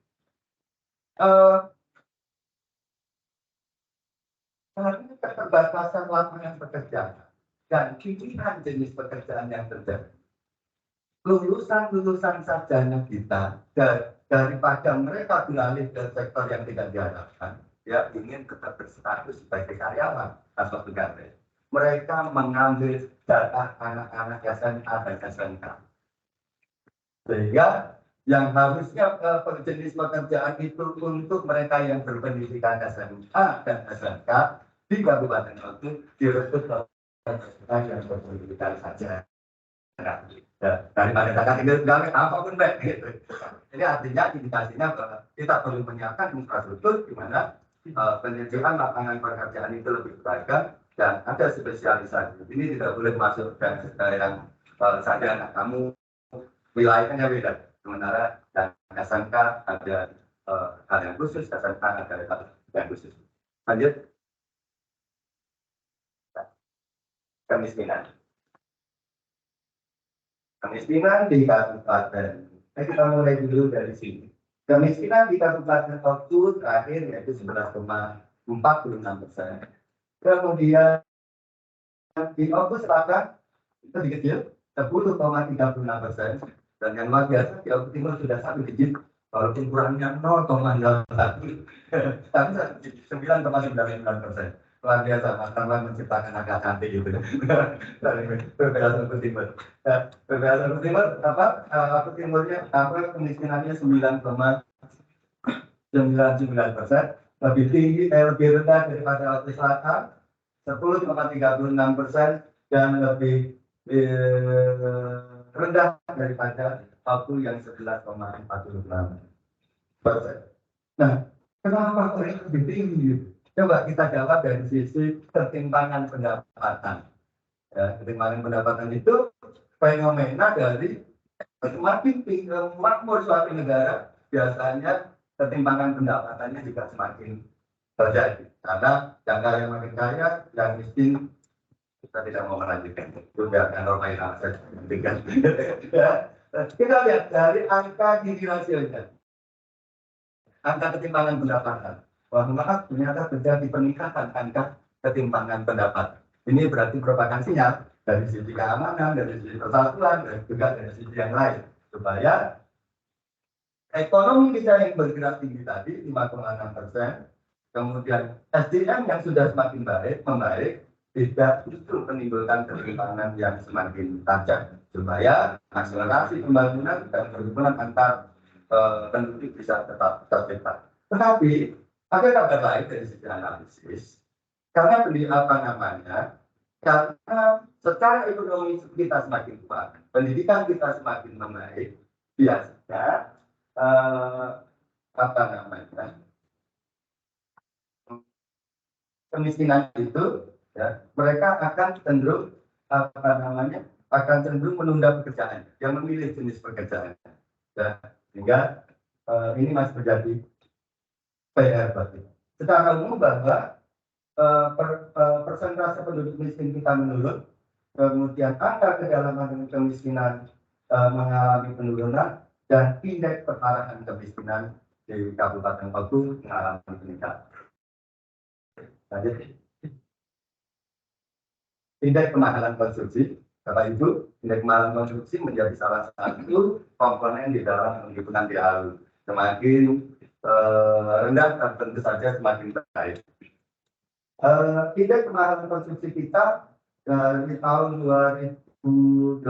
Karena keterbatasan lapangan pekerjaan dan pilihan jenis pekerjaan yang terjadi. Lulusan sarjana kita daripada mereka beralih ke sektor yang tidak diharapkan, ya ingin tetap berstatus sebagai karyawan atau pegawai. Mereka mengambil data anak-anak SMA dan SMK. Sehingga yang harusnya jenis pekerjaan itu untuk mereka yang berpendidikan SMA dan SMK di Kabupaten Oku direkrut oleh yang berpendidikan saja. Daripada kata tinggal pegawai apapun baik gitu. Jadi artinya indikasinya bahwa kita perlu menyiapkan infrastruktur di mana penyediaan lapangan pekerjaan itu lebih beragam dan ada spesialisasi. Ini tidak boleh masuk dan yang saja anak kamu wilayahnya beda. Sementara dan SMK ada hal yang khusus, SMK ada hal yang khusus. Lanjut. Kemiskinan di Kabupaten. Kita mulai dulu dari sini. Kemiskinan di Kabupaten Oku terakhir yaitu 11,46%. Kemudian di Oku Selatan itu lebih kecil, 10,36%. Dan yang luar biasa di Oku Timur sudah satu digit, walaupun kurangnya 0,01, tapi 9,99%. Luar biasa, Mas Tarwan menciptakan anak cantik gitu. Perbedaan Oku Timur. Perbedaan Oku Timur, Oku Timurnya kemiskinannya 9,99%, lebih tinggi, lebih rendah daripada Oku Selatan, 10,36%, dan lebih rendah daripada waktu yang 11,46%. Nah, kenapa mereka lebih tinggi? Coba kita jawab dari sisi ketimpangan pendapatan. Ya, ketimpangan pendapatan itu fenomena dari semakin makmur suatu negara, biasanya ketimpangan pendapatannya juga semakin terjadi. Karena yang kaya makin kaya, yang miskin kita tidak mau melanjutkan. Itu biarkan normal saja. Kita lihat dari angka Gini rasionya, angka ketimpangan pendapatan. Wah, maaf, ternyata terjadi peningkatan angka ketimpangan pendapat. Ini berarti merupakan sinyal dari sisi keamanan, dari sisi persatuan, dan juga dari sisi yang lain. Supaya ekonomi kita yang bergerak tinggi tadi, 5,6%, kemudian SDM yang sudah semakin membaik, tidak justru menimbulkan ketimpangan yang semakin tajam. Supaya akselerasi pembangunan dan perhubungan antar penduduk bisa tetap tercipta. Tetapi ada kabar lain dari sisi analisis, karena karena secara ekonomi kita semakin kuat, pendidikan kita semakin membaik, biasanya kemiskinan itu, ya, mereka akan cenderung akan cenderung menunda pekerjaan, yang memilih jenis pekerjaan. Ya, sehingga ini masih menjadi PR bagi. Secara umum bahwa persentase penduduk miskin kita menurun, kemudian angka kedalaman kemiskinan mengalami penurunan, dan indeks keparahan kemiskinan di Kabupaten Palu mengalami peningkatan. Lanjut. Indeks kemahalan konsumsi, Bapak Ibu, indeks kemahalan konsumsi menjadi salah satu komponen di dalam penghitungan DAU. Semakin rendah dan tentu saja semakin baik. Indeks kemahalan konsumsi kita dari tahun 2018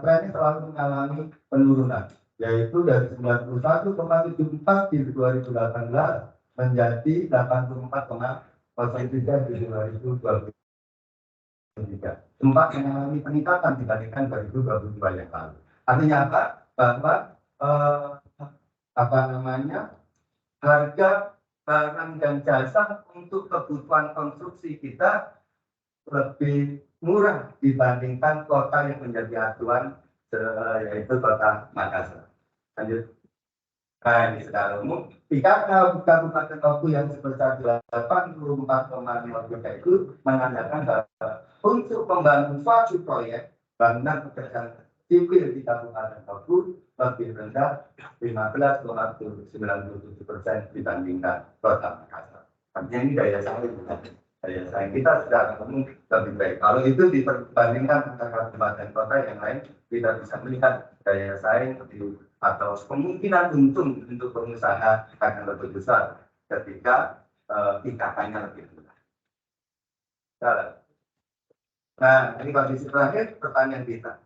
trennya selalu mengalami penurunan, yaitu dari 91,74 di 2018 menjadi 84,03 di 2023. Sempat mengalami peningkatan dibandingkan 2022 yang lalu. Artinya apa? Bahwa harga barang dan jasa untuk kebutuhan konstruksi kita lebih murah dibandingkan kota yang menjadi acuan, yaitu kota Makassar. Lanjut. Nah, ini secara umum, jika Kabupaten Palu yang sebesar 84,5 juta itu menandakan bahwa untuk membangun suatu proyek bangunan pekerjaan sipil di Kabupaten Palu lebih rendah 15,97% dibandingkan kota Makassar. Artinya ini daya saing kita secara umum lebih baik. Kalau itu dibandingkan antara kabupaten kota yang lain, kita bisa melihat daya saing atau kemungkinan untung untuk pengusaha akan lebih besar ketika IKK-nya lebih rendah. Nah, ini kondisi terakhir pertanyaan kita.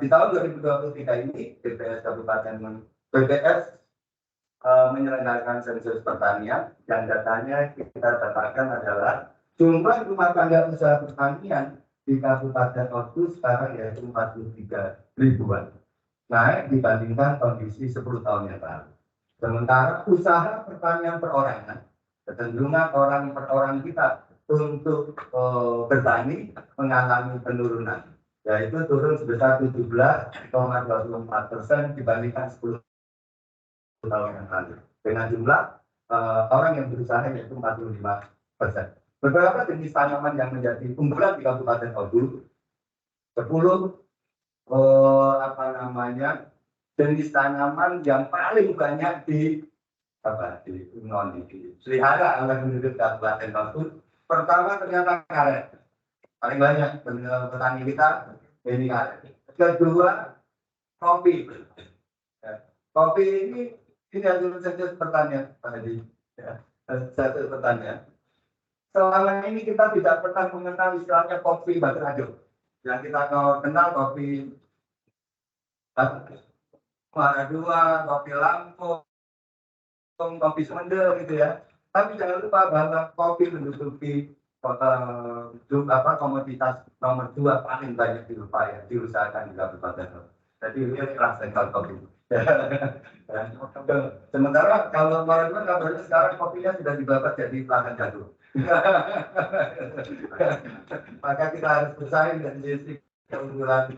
Di tahun 2023 ini BPS menyelenggarakan sensus pertanian, yang datanya kita dapatkan adalah jumlah rumah tangga usaha pertanian di Kabupaten Palu sekarang yaitu 43 ribuan, naik dibandingkan kondisi 10 tahun yang lalu. Sementara usaha pertanian perorangan, kecenderungan orang per orang kita untuk bertani mengalami penurunan, yaitu turun sebesar 17,24% dibandingkan 10 tahun yang lalu, dengan jumlah orang yang berusaha yaitu 45%. Beberapa jenis tanaman yang menjadi unggulan di Kabupaten Palu, 10 jenis tanaman yang paling banyak dipelihara oleh penduduk Kabupaten Palu. Pertama ternyata karet, paling banyak petani kita ini karet. Kedua kopi. Kopi ini adalah satu pertanyaan tadi. Satu pertanyaan. Selama ini kita tidak pernah mengenal istilahnya kopi Badrajo. Yang kita kenal kopi Muara II, kopi Lampung, kopi Semendel gitu ya. Tapi jangan lupa bahwa kopi menduduki komoditas nomor 2 paling banyak diusahakan di Kabupaten. Jadi ini rasa kopi. Sementara kalau Malaysia kabarnya sekarang kopinya sudah dibabat jadi lahan jagung. Maka kita harus bersaing dari sisi keunggulan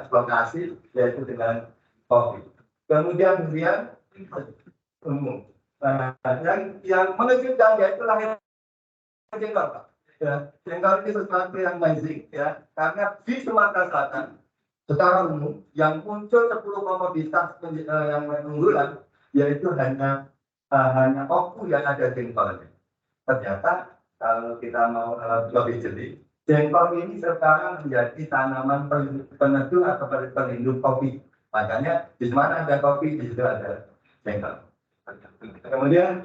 lokasi, yaitu dengan kopi. Kemudian umum. Yang mengejutkan yaitu lahir jengkol, Pak. Ya, jengkol ini sesuatu yang amazing, ya, karena di Sumatera Selatan secara umum yang muncul 10 komoditas yang unggulan yaitu hanya oku yang ada jengkolnya. Ternyata kalau kita mau lebih jeli, jengkol ini sekarang menjadi tanaman peneduh atau pelindung kopi. Makanya di mana ada kopi di situ ada jengkol. Kemudian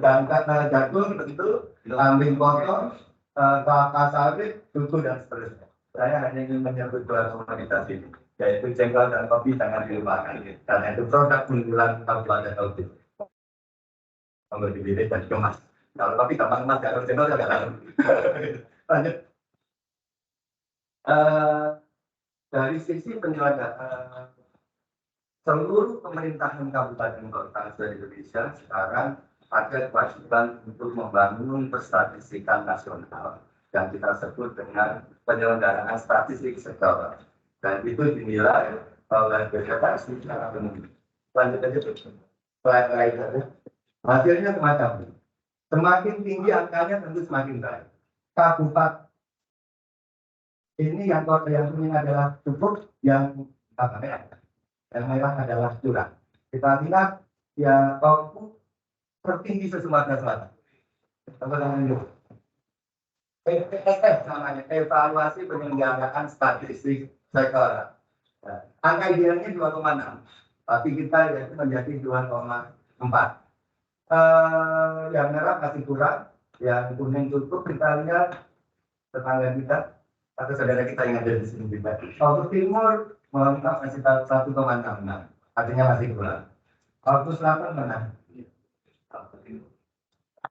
karena jagung tentu lambing potong, kelapa sawit, duku dan seterusnya. Saya hanya ingin menyebut dua komoditas ini, yaitu jengkol dan kopi jangan dilupakan. Karena itu produk unggulan Kabupaten Tautih. Kalau dipilih dan dikemas. Kalau kopi gampang emas, kalau jengkol agak lalu. Lanjut. Dari sisi penyelenggaraan seluruh pemerintahan kabupaten kota Indonesia sekarang ada kewajiban untuk membangun perstatistikan nasional yang kita sebut dengan penyelenggaraan statistik sektoral, dan itu dinilai oleh BPS secara umum. Lanjut aja, hasilnya semacam ini. Semakin tinggi angkanya tentu semakin baik. Kabupaten ini yang kuning adalah cukup, yang merah adalah curah. Kita lihat ya, Oku tertinggi se-Sumatera Selatan. EPSS namanya, evaluasi penyelenggaraan statistik sektoral. Angka idealnya 2,6, tapi kita yaitu menjadi 2,4. Yang merah masih kurang, yang kuning cukup. Kita lihat tetangga kita atau saudara kita yang ada di sini juga. Oku Timur melengkap masih 1,66, artinya masih kurang. Oku Selatan mana?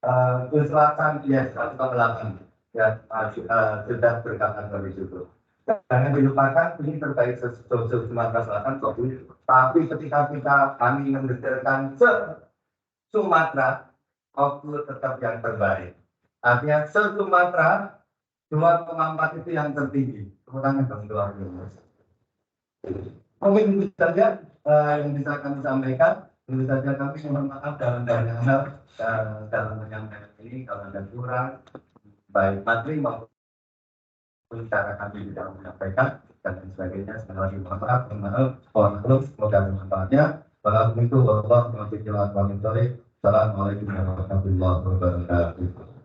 Oku Selatan ya 1,8, ya sudah berkata lebih cukup. Jangan dilupakan ini terbaik Sumatera Selatan, tapi ketika kami mendetailkan Sumatera, Oku tetap yang terbaik. Artinya Sumatera 2,4 itu yang tertinggi. Kurangnya dong 2,5. Mungkin itu saja yang bisa kami sampaikan. Tentu saja kami mohon maaf dalam banyak hal dalam menyampaikan ini kalau ada kurang, baik materi maupun cara kami dalam menyampaikan dan sebagainya. Sekali lagi mohon maaf, semoga bermanfaatnya. Assalamualaikum warahmatullahi wabarakatuh. Assalamualaikum warahmatullahi wabarakatuh.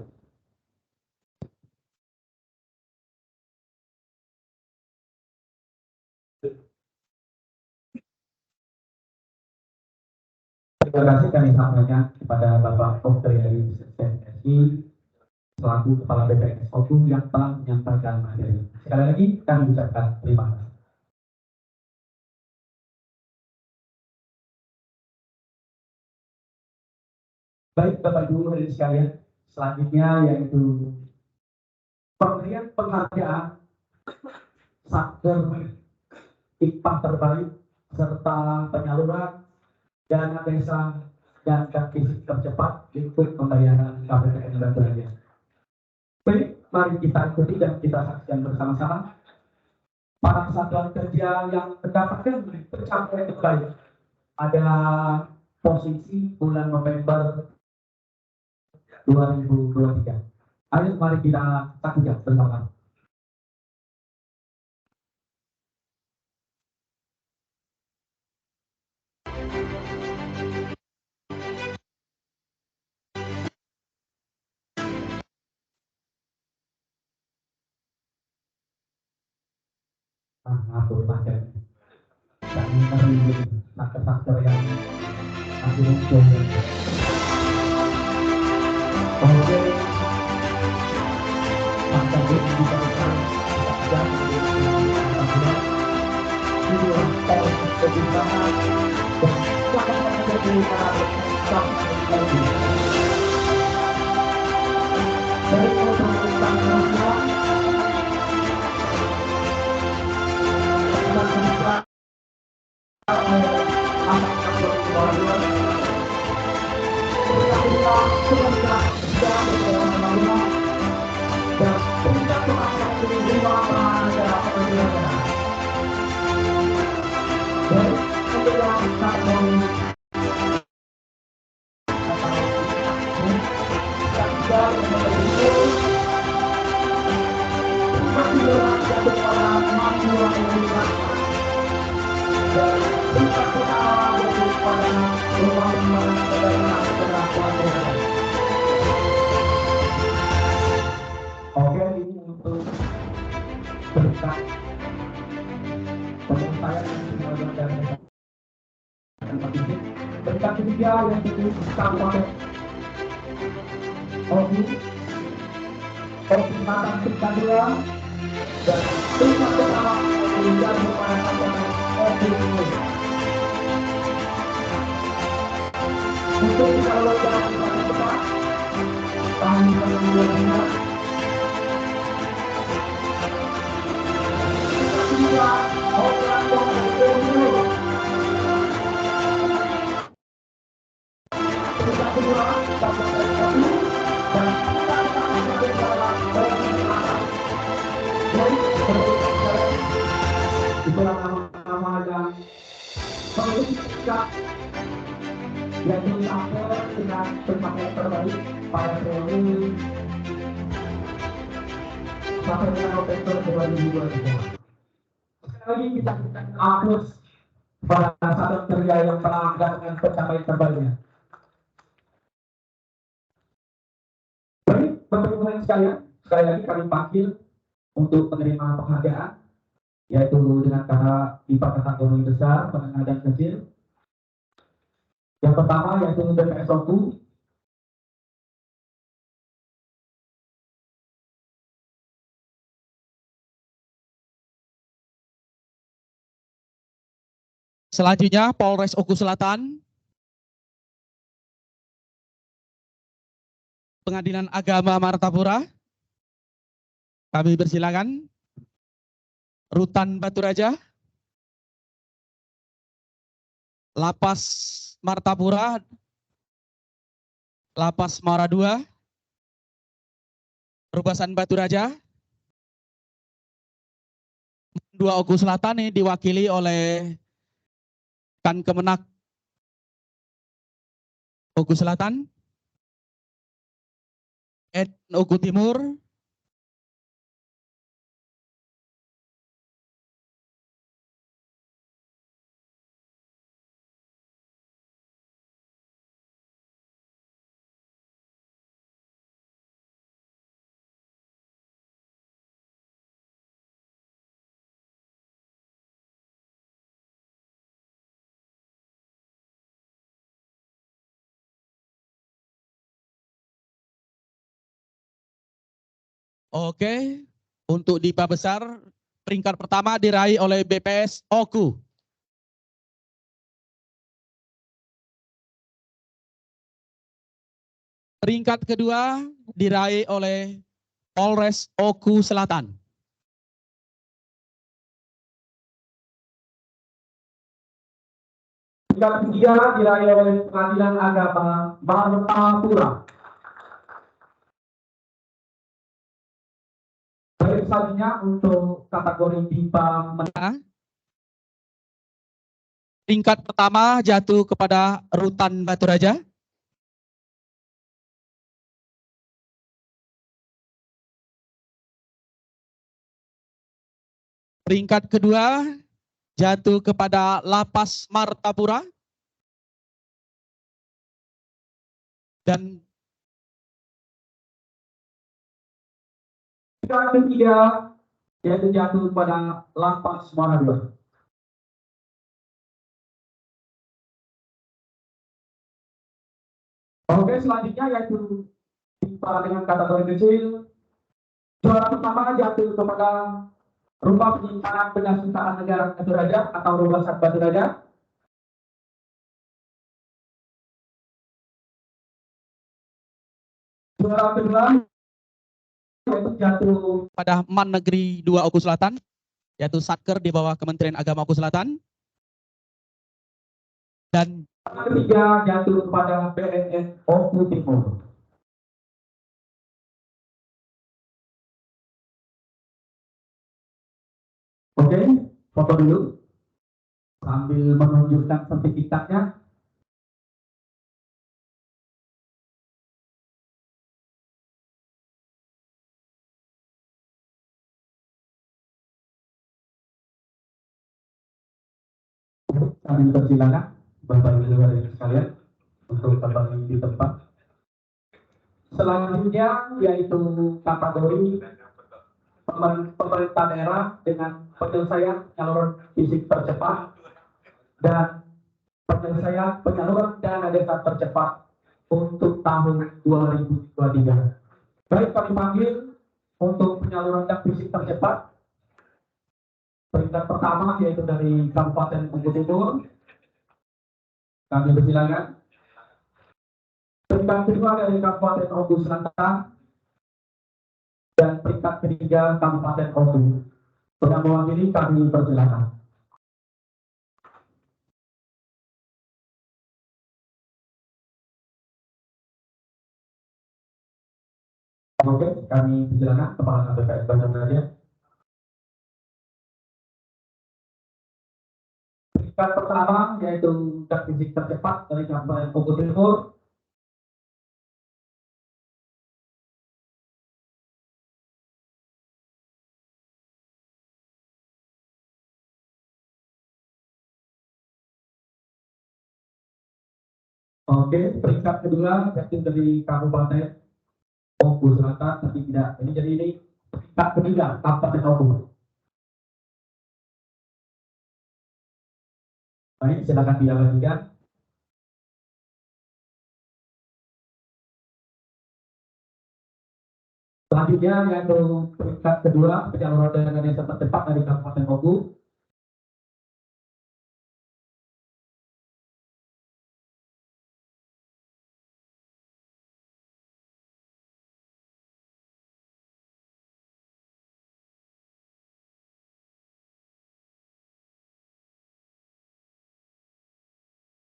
Terima kasih kami sampaikan kepada Bapak Dr. Yari SSI selaku Kepala BPS Oku yang telah menyampaikan materi. Sekali lagi kami ucapkan terima kasih. Baik Bapak Ibu hadirin sekalian, selanjutnya yaitu pemberian penghargaan Satker IPA terbaik serta penyaluran dana desa dan fisik tercepat untuk pembayaran KPPN dan belanja. Baik, mari kita ikuti dan kita saksikan bersama-sama para satuan kerja yang mendapatkan pencapaian terbaik pada posisi bulan November 2023. Ayo mari kita saksikan bersama. Atur pakai kami merindu faktor yang masih muncul. Kemudian faktor ini diberikan dan dua tahun kebijakan dan sangat menjadi sangat penting. dari untuk tentang manusia tentang manusia anak keluarga kita sudah dan kita akan menerima negara pendidikan dan kita akan Oke, ini untuk berkat teman saya yang sebagai dari berkat ketiga yang ditulis Kabupaten Oki Selatan Kedua dan berkat pertama yang kepada Kabupaten Oki untuk kalau dalam waktu cepat tahun 2025 itulah nama-nama yang mengikat yang dilakukan dengan pencapaian terbaik pada reuni sampai dengan November 2023. Sekali lagi kita berikan aplaus pada satuan kerja yang telah mendapatkan pencapaian terbaiknya. Baik, Bapak-Ibu sekalian, sekali lagi kami panggil untuk menerima penghargaan, yaitu dengan kata IPA kategori besar, menengah dan kecil. Yang pertama yaitu BPS Oku. Selanjutnya Polres Oku Selatan, Pengadilan Agama Martapura. Kami persilakan. Rutan Batu Raja, Lapas Martapura, Lapas Muara II, Rubasan Batu Raja. 2 Oku Selatan ini diwakili oleh Kan Kemenak Oku Selatan, Oku Timur, Oke, untuk DIPA besar, peringkat pertama diraih oleh BPS Oku. Peringkat kedua diraih oleh Polres Oku Selatan. Peringkat ketiga diraih oleh Pengadilan Agama Martapura. Baik, selanjutnya untuk kategori BIPA menengah. Peringkat pertama jatuh kepada Rutan Batu Raja. Peringkat kedua jatuh kepada Lapas Martapura. Dan peringkat ketiga yaitu jatuh pada Lapas Muara II. Oke, selanjutnya yaitu BIPA dengan kategori kecil. Juara pertama jatuh kepada Rumah Penyimpanan Penyelenggaraan Negara Batu Raja atau Rubasan Batu Raja. Juara kedua yaitu jatuh pada Man Negeri 2 Oku Selatan, yaitu Satker di bawah Kementerian Agama Oku Selatan. Dan ketiga jatuh kepada BNN Oku Timur. Oke, foto dulu sambil menunjukkan sertifikatnya. Kami persilakan Bapak Ibu hadirin sekalian untuk kembali di tempat. Selanjutnya yaitu kategori pemerintah daerah dengan penyelesaian penyaluran fisik tercepat dan penyelesaian penyaluran dana desa tercepat untuk tahun 2023. Baik, kami panggil untuk penyaluran dana fisik tercepat. Peringkat pertama yaitu dari Kabupaten Oku Timur. Kami persilakan. Peringkat kedua dari Kabupaten Oku Selatan dan peringkat ketiga Kabupaten Oku. Yang mewakili kami persilakan. Oke, kami persilakan Kepala KPPS Bandung Raya. Peringkat pertama yaitu dana fisik tercepat dari Kabupaten Oku Timur. Oke, peringkat kedua yaitu dari Kabupaten Oku Selatan, tapi tidak. Ini peringkat ketiga Kabupaten Oku. Baik, silakan dilanjutkan. Selanjutnya yaitu peringkat kedua penyaluran dana desa tercepat dari Kabupaten Oku.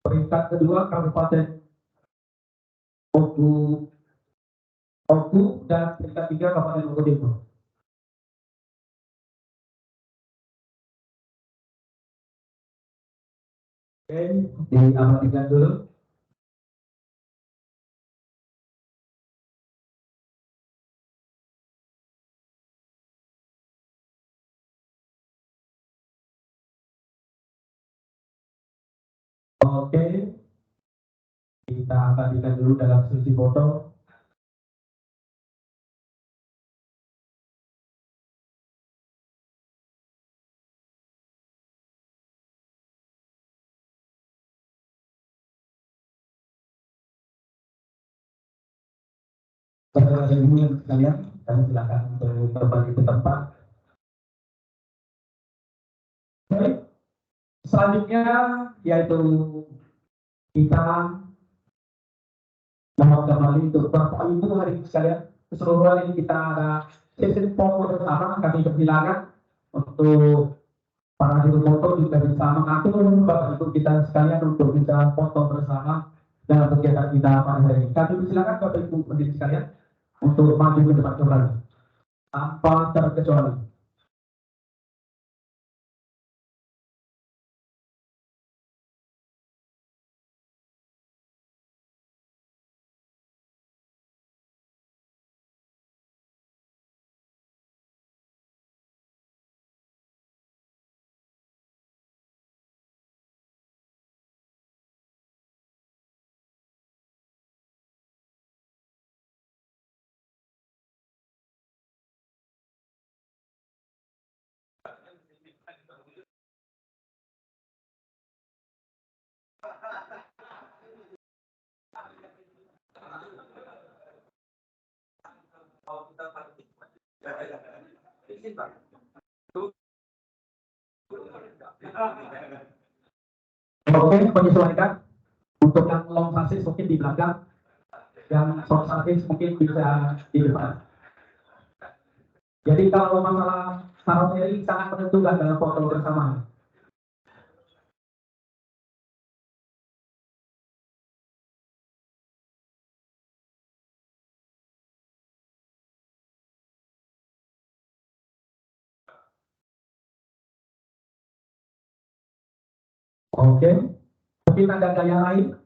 Peringkat kedua Kabupaten Oku dan peringkat tiga Kabupaten Oku Timur. Oke, diamatikan dulu. Oke, kita abadikan dulu dalam sesi foto. Saudara yang sekalian, kami silakan untuk kembali ke tempat. Baik, selanjutnya yaitu kita mohon kembali untuk Bapak Ibu hari ini sekalian. Keseluruhan ini kita ada sesi foto bersama. Kami persilakan untuk para juru foto juga bisa mengatur Bapak Ibu kita sekalian untuk bisa foto bersama dalam kegiatan kita pada hari ini. Kami persilakan Bapak Ibu hadirin sekalian untuk maju ke depan kembali tanpa terkecuali. Oke, menyesuaikan untuk yang long sasis mungkin di belakang, yang short sasis mungkin bisa di depan. Jadi kalau masalah saroteri sangat menentukan dalam foto bersama. Oke, mungkin ada gaya lain.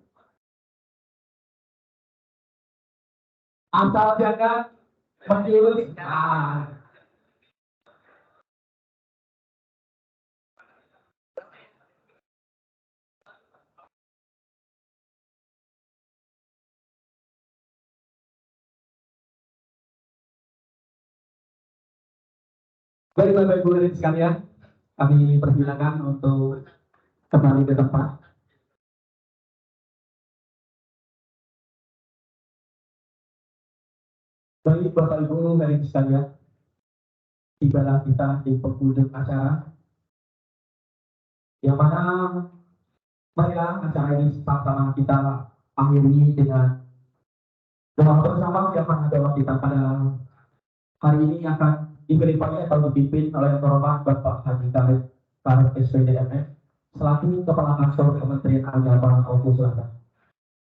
Asal jangan menjurus. Nah, baik Bapak Ibu hadirin sekalian, kami persilakan untuk kembali ke tempat. Baik Bapak Ibu hadirin sekalian, tibalah kita di penghujung acara, yang mana marilah acara ini sama-sama kita akhiri dengan doa bersama yang mana doa kita pada hari ini akan diberi atau dipimpin oleh Yang Terhormat Bapak Haji Karib SPDMF selaku Kepala Kantor Kementerian Agama Maluku Selatan.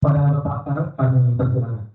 Pada Bapak Karib kami persilakan.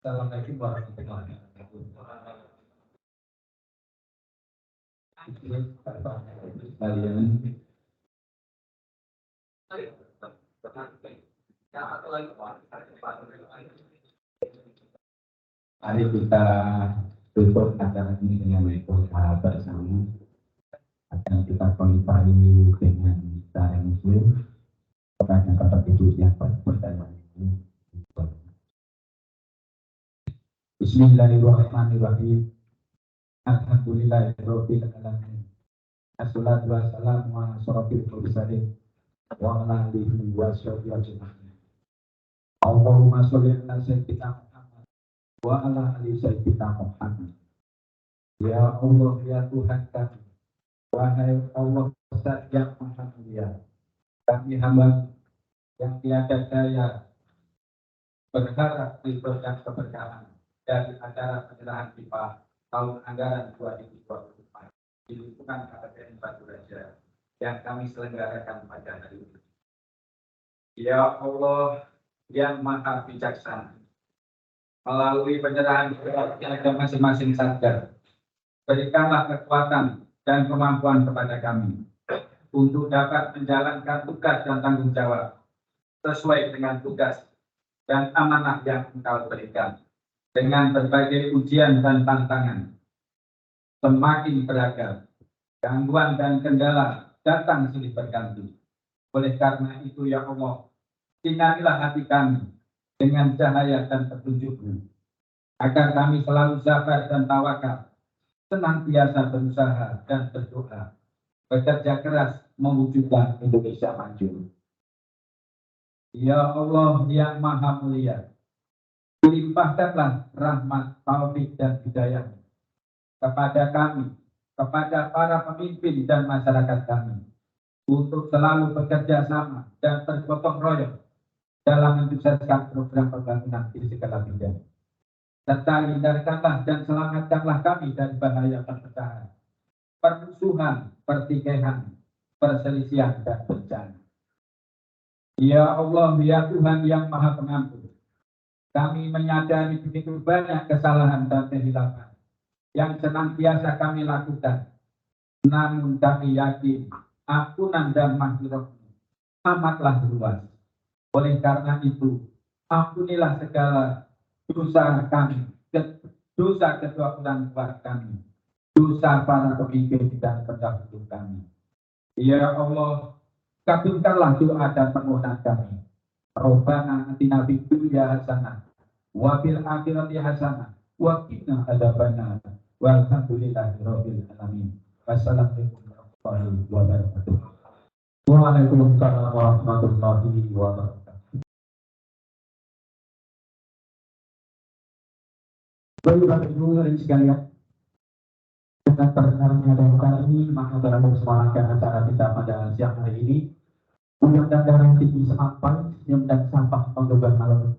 Assalamualaikum warahmatullahi wabarakatuh. Mari kita tutup acara ini dengan doa bersama. Akan kita qualify dengan cara muslim. Pertanyaan Bapak Ibu yang pertanyaan ini. Bismillahirrahmanirrahim. Alhamdulillahirabbil alamin. Assalatu wassalamu ala asyrofil mursalin wa ala alihi wa sahbihi ajma'in. Allahumma sholli ala sayyidina Muhammad wa ala ali sayyidina Muhammad. Ya Allah, ya Tuhan kami, wahai Allah Zat yang Maha Mulia, kami hamba yang tiada daya berharap ridho dan keberkahan dari acara penyerahan pipa tahun anggaran 2024 di lingkungan Kabupaten Batu Raja yang kami selenggarakan pada hari ini. Ya Allah yang Maha Bijaksana, melalui penyerahan pipa masing-masing satgas, berikanlah kekuatan dan kemampuan kepada kami untuk dapat menjalankan tugas dan tanggung jawab sesuai dengan tugas dan amanah yang Engkau berikan. Dengan berbagai ujian dan tantangan semakin beragam, gangguan dan kendala datang silih berganti. Oleh karena itu ya Allah, sinarilah hati kami dengan cahaya dan petunjuk-Mu, agar kami selalu sabar dan tawakal, senantiasa berusaha dan berdoa, bekerja keras mewujudkan Indonesia maju. Ya Allah yang Maha Mulia, limpahkanlah rahmat, taufik dan hidayah kepada kami, kepada para pemimpin dan masyarakat kami, untuk selalu bekerja sama dan bergotong royong dalam mensukseskan program pembangunan di segala bidang. Serta hindarkanlah dan selamatkanlah kami dari bahaya perpecahan, permusuhan, pertikaian, perselisihan dan bencana. Ya Allah, ya Tuhan yang Maha Pengampun, kami menyadari begitu banyak kesalahan dan kehilapan yang senantiasa kami lakukan. Namun kami yakin ampunan dan maghfirah-Mu amatlah luas. Oleh karena itu, ampunilah segala dosa kami, dosa kedua orang tua kami, dosa para pemimpin dan pendahulu kami. Ya Allah, kabulkanlah doa dan permohonan kami. Rabbana atina fid dunya hasanah wa fil akhirati hasanah wa qina adzabannar. Walhamdulillahi rabbil alamin. Wassalamualaikum warahmatullahi wabarakatuh. Waalaikumsalam warahmatullahi wabarakatuh. Bapak Ibu hadirin sekalian, dengan terdengarnya doa kali ini, maka dalam semangatkan acara kita pada siang hari ini, mudah-mudahan darah tinggi sampai senyum dan sampah untuk malam.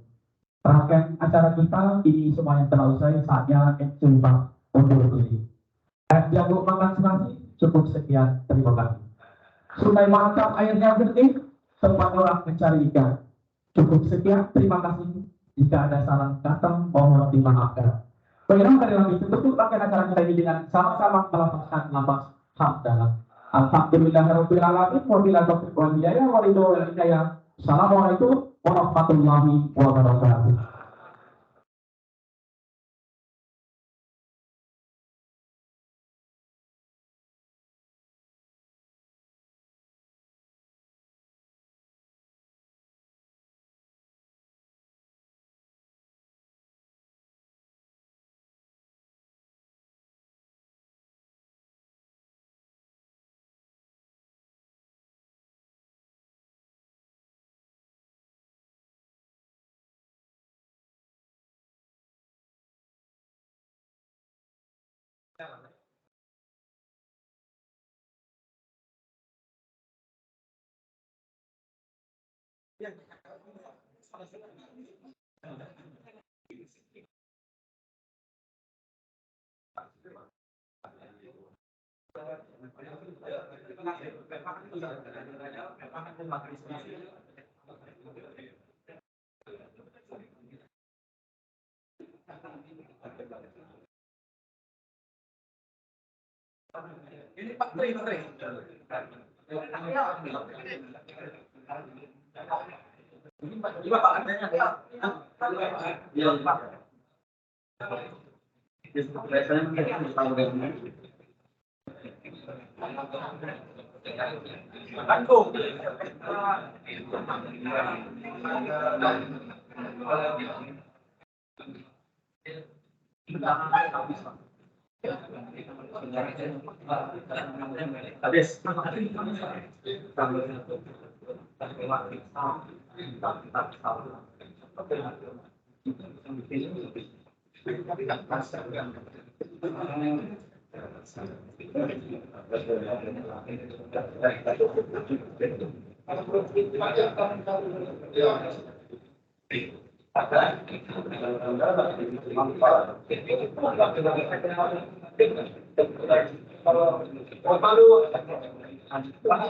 Rangkaian acara kita ini semua yang telah usai, saatnya jumpa undur diri. Jangan makan senasi, cukup sekian, terima kasih. Sungai Mahakam airnya bersih, tempat orang mencari ikan. Cukup sekian, terima kasih. Jika ada salah kata, mohon dimaafkan. Bagaimana dari lagi tutup rangkaian acara kita ini dengan sama-sama melafazkan lafaz hamdalah. Alhamdulillahirabbil alamin wa billahi taufiq wal hidayah wa ridho wal hidayah. Assalamualaikum warahmatullahi wabarakatuh. Ini Pak Tri. Ini Bapak adanya. Iya, Pak. Bandung. Habis. Kalau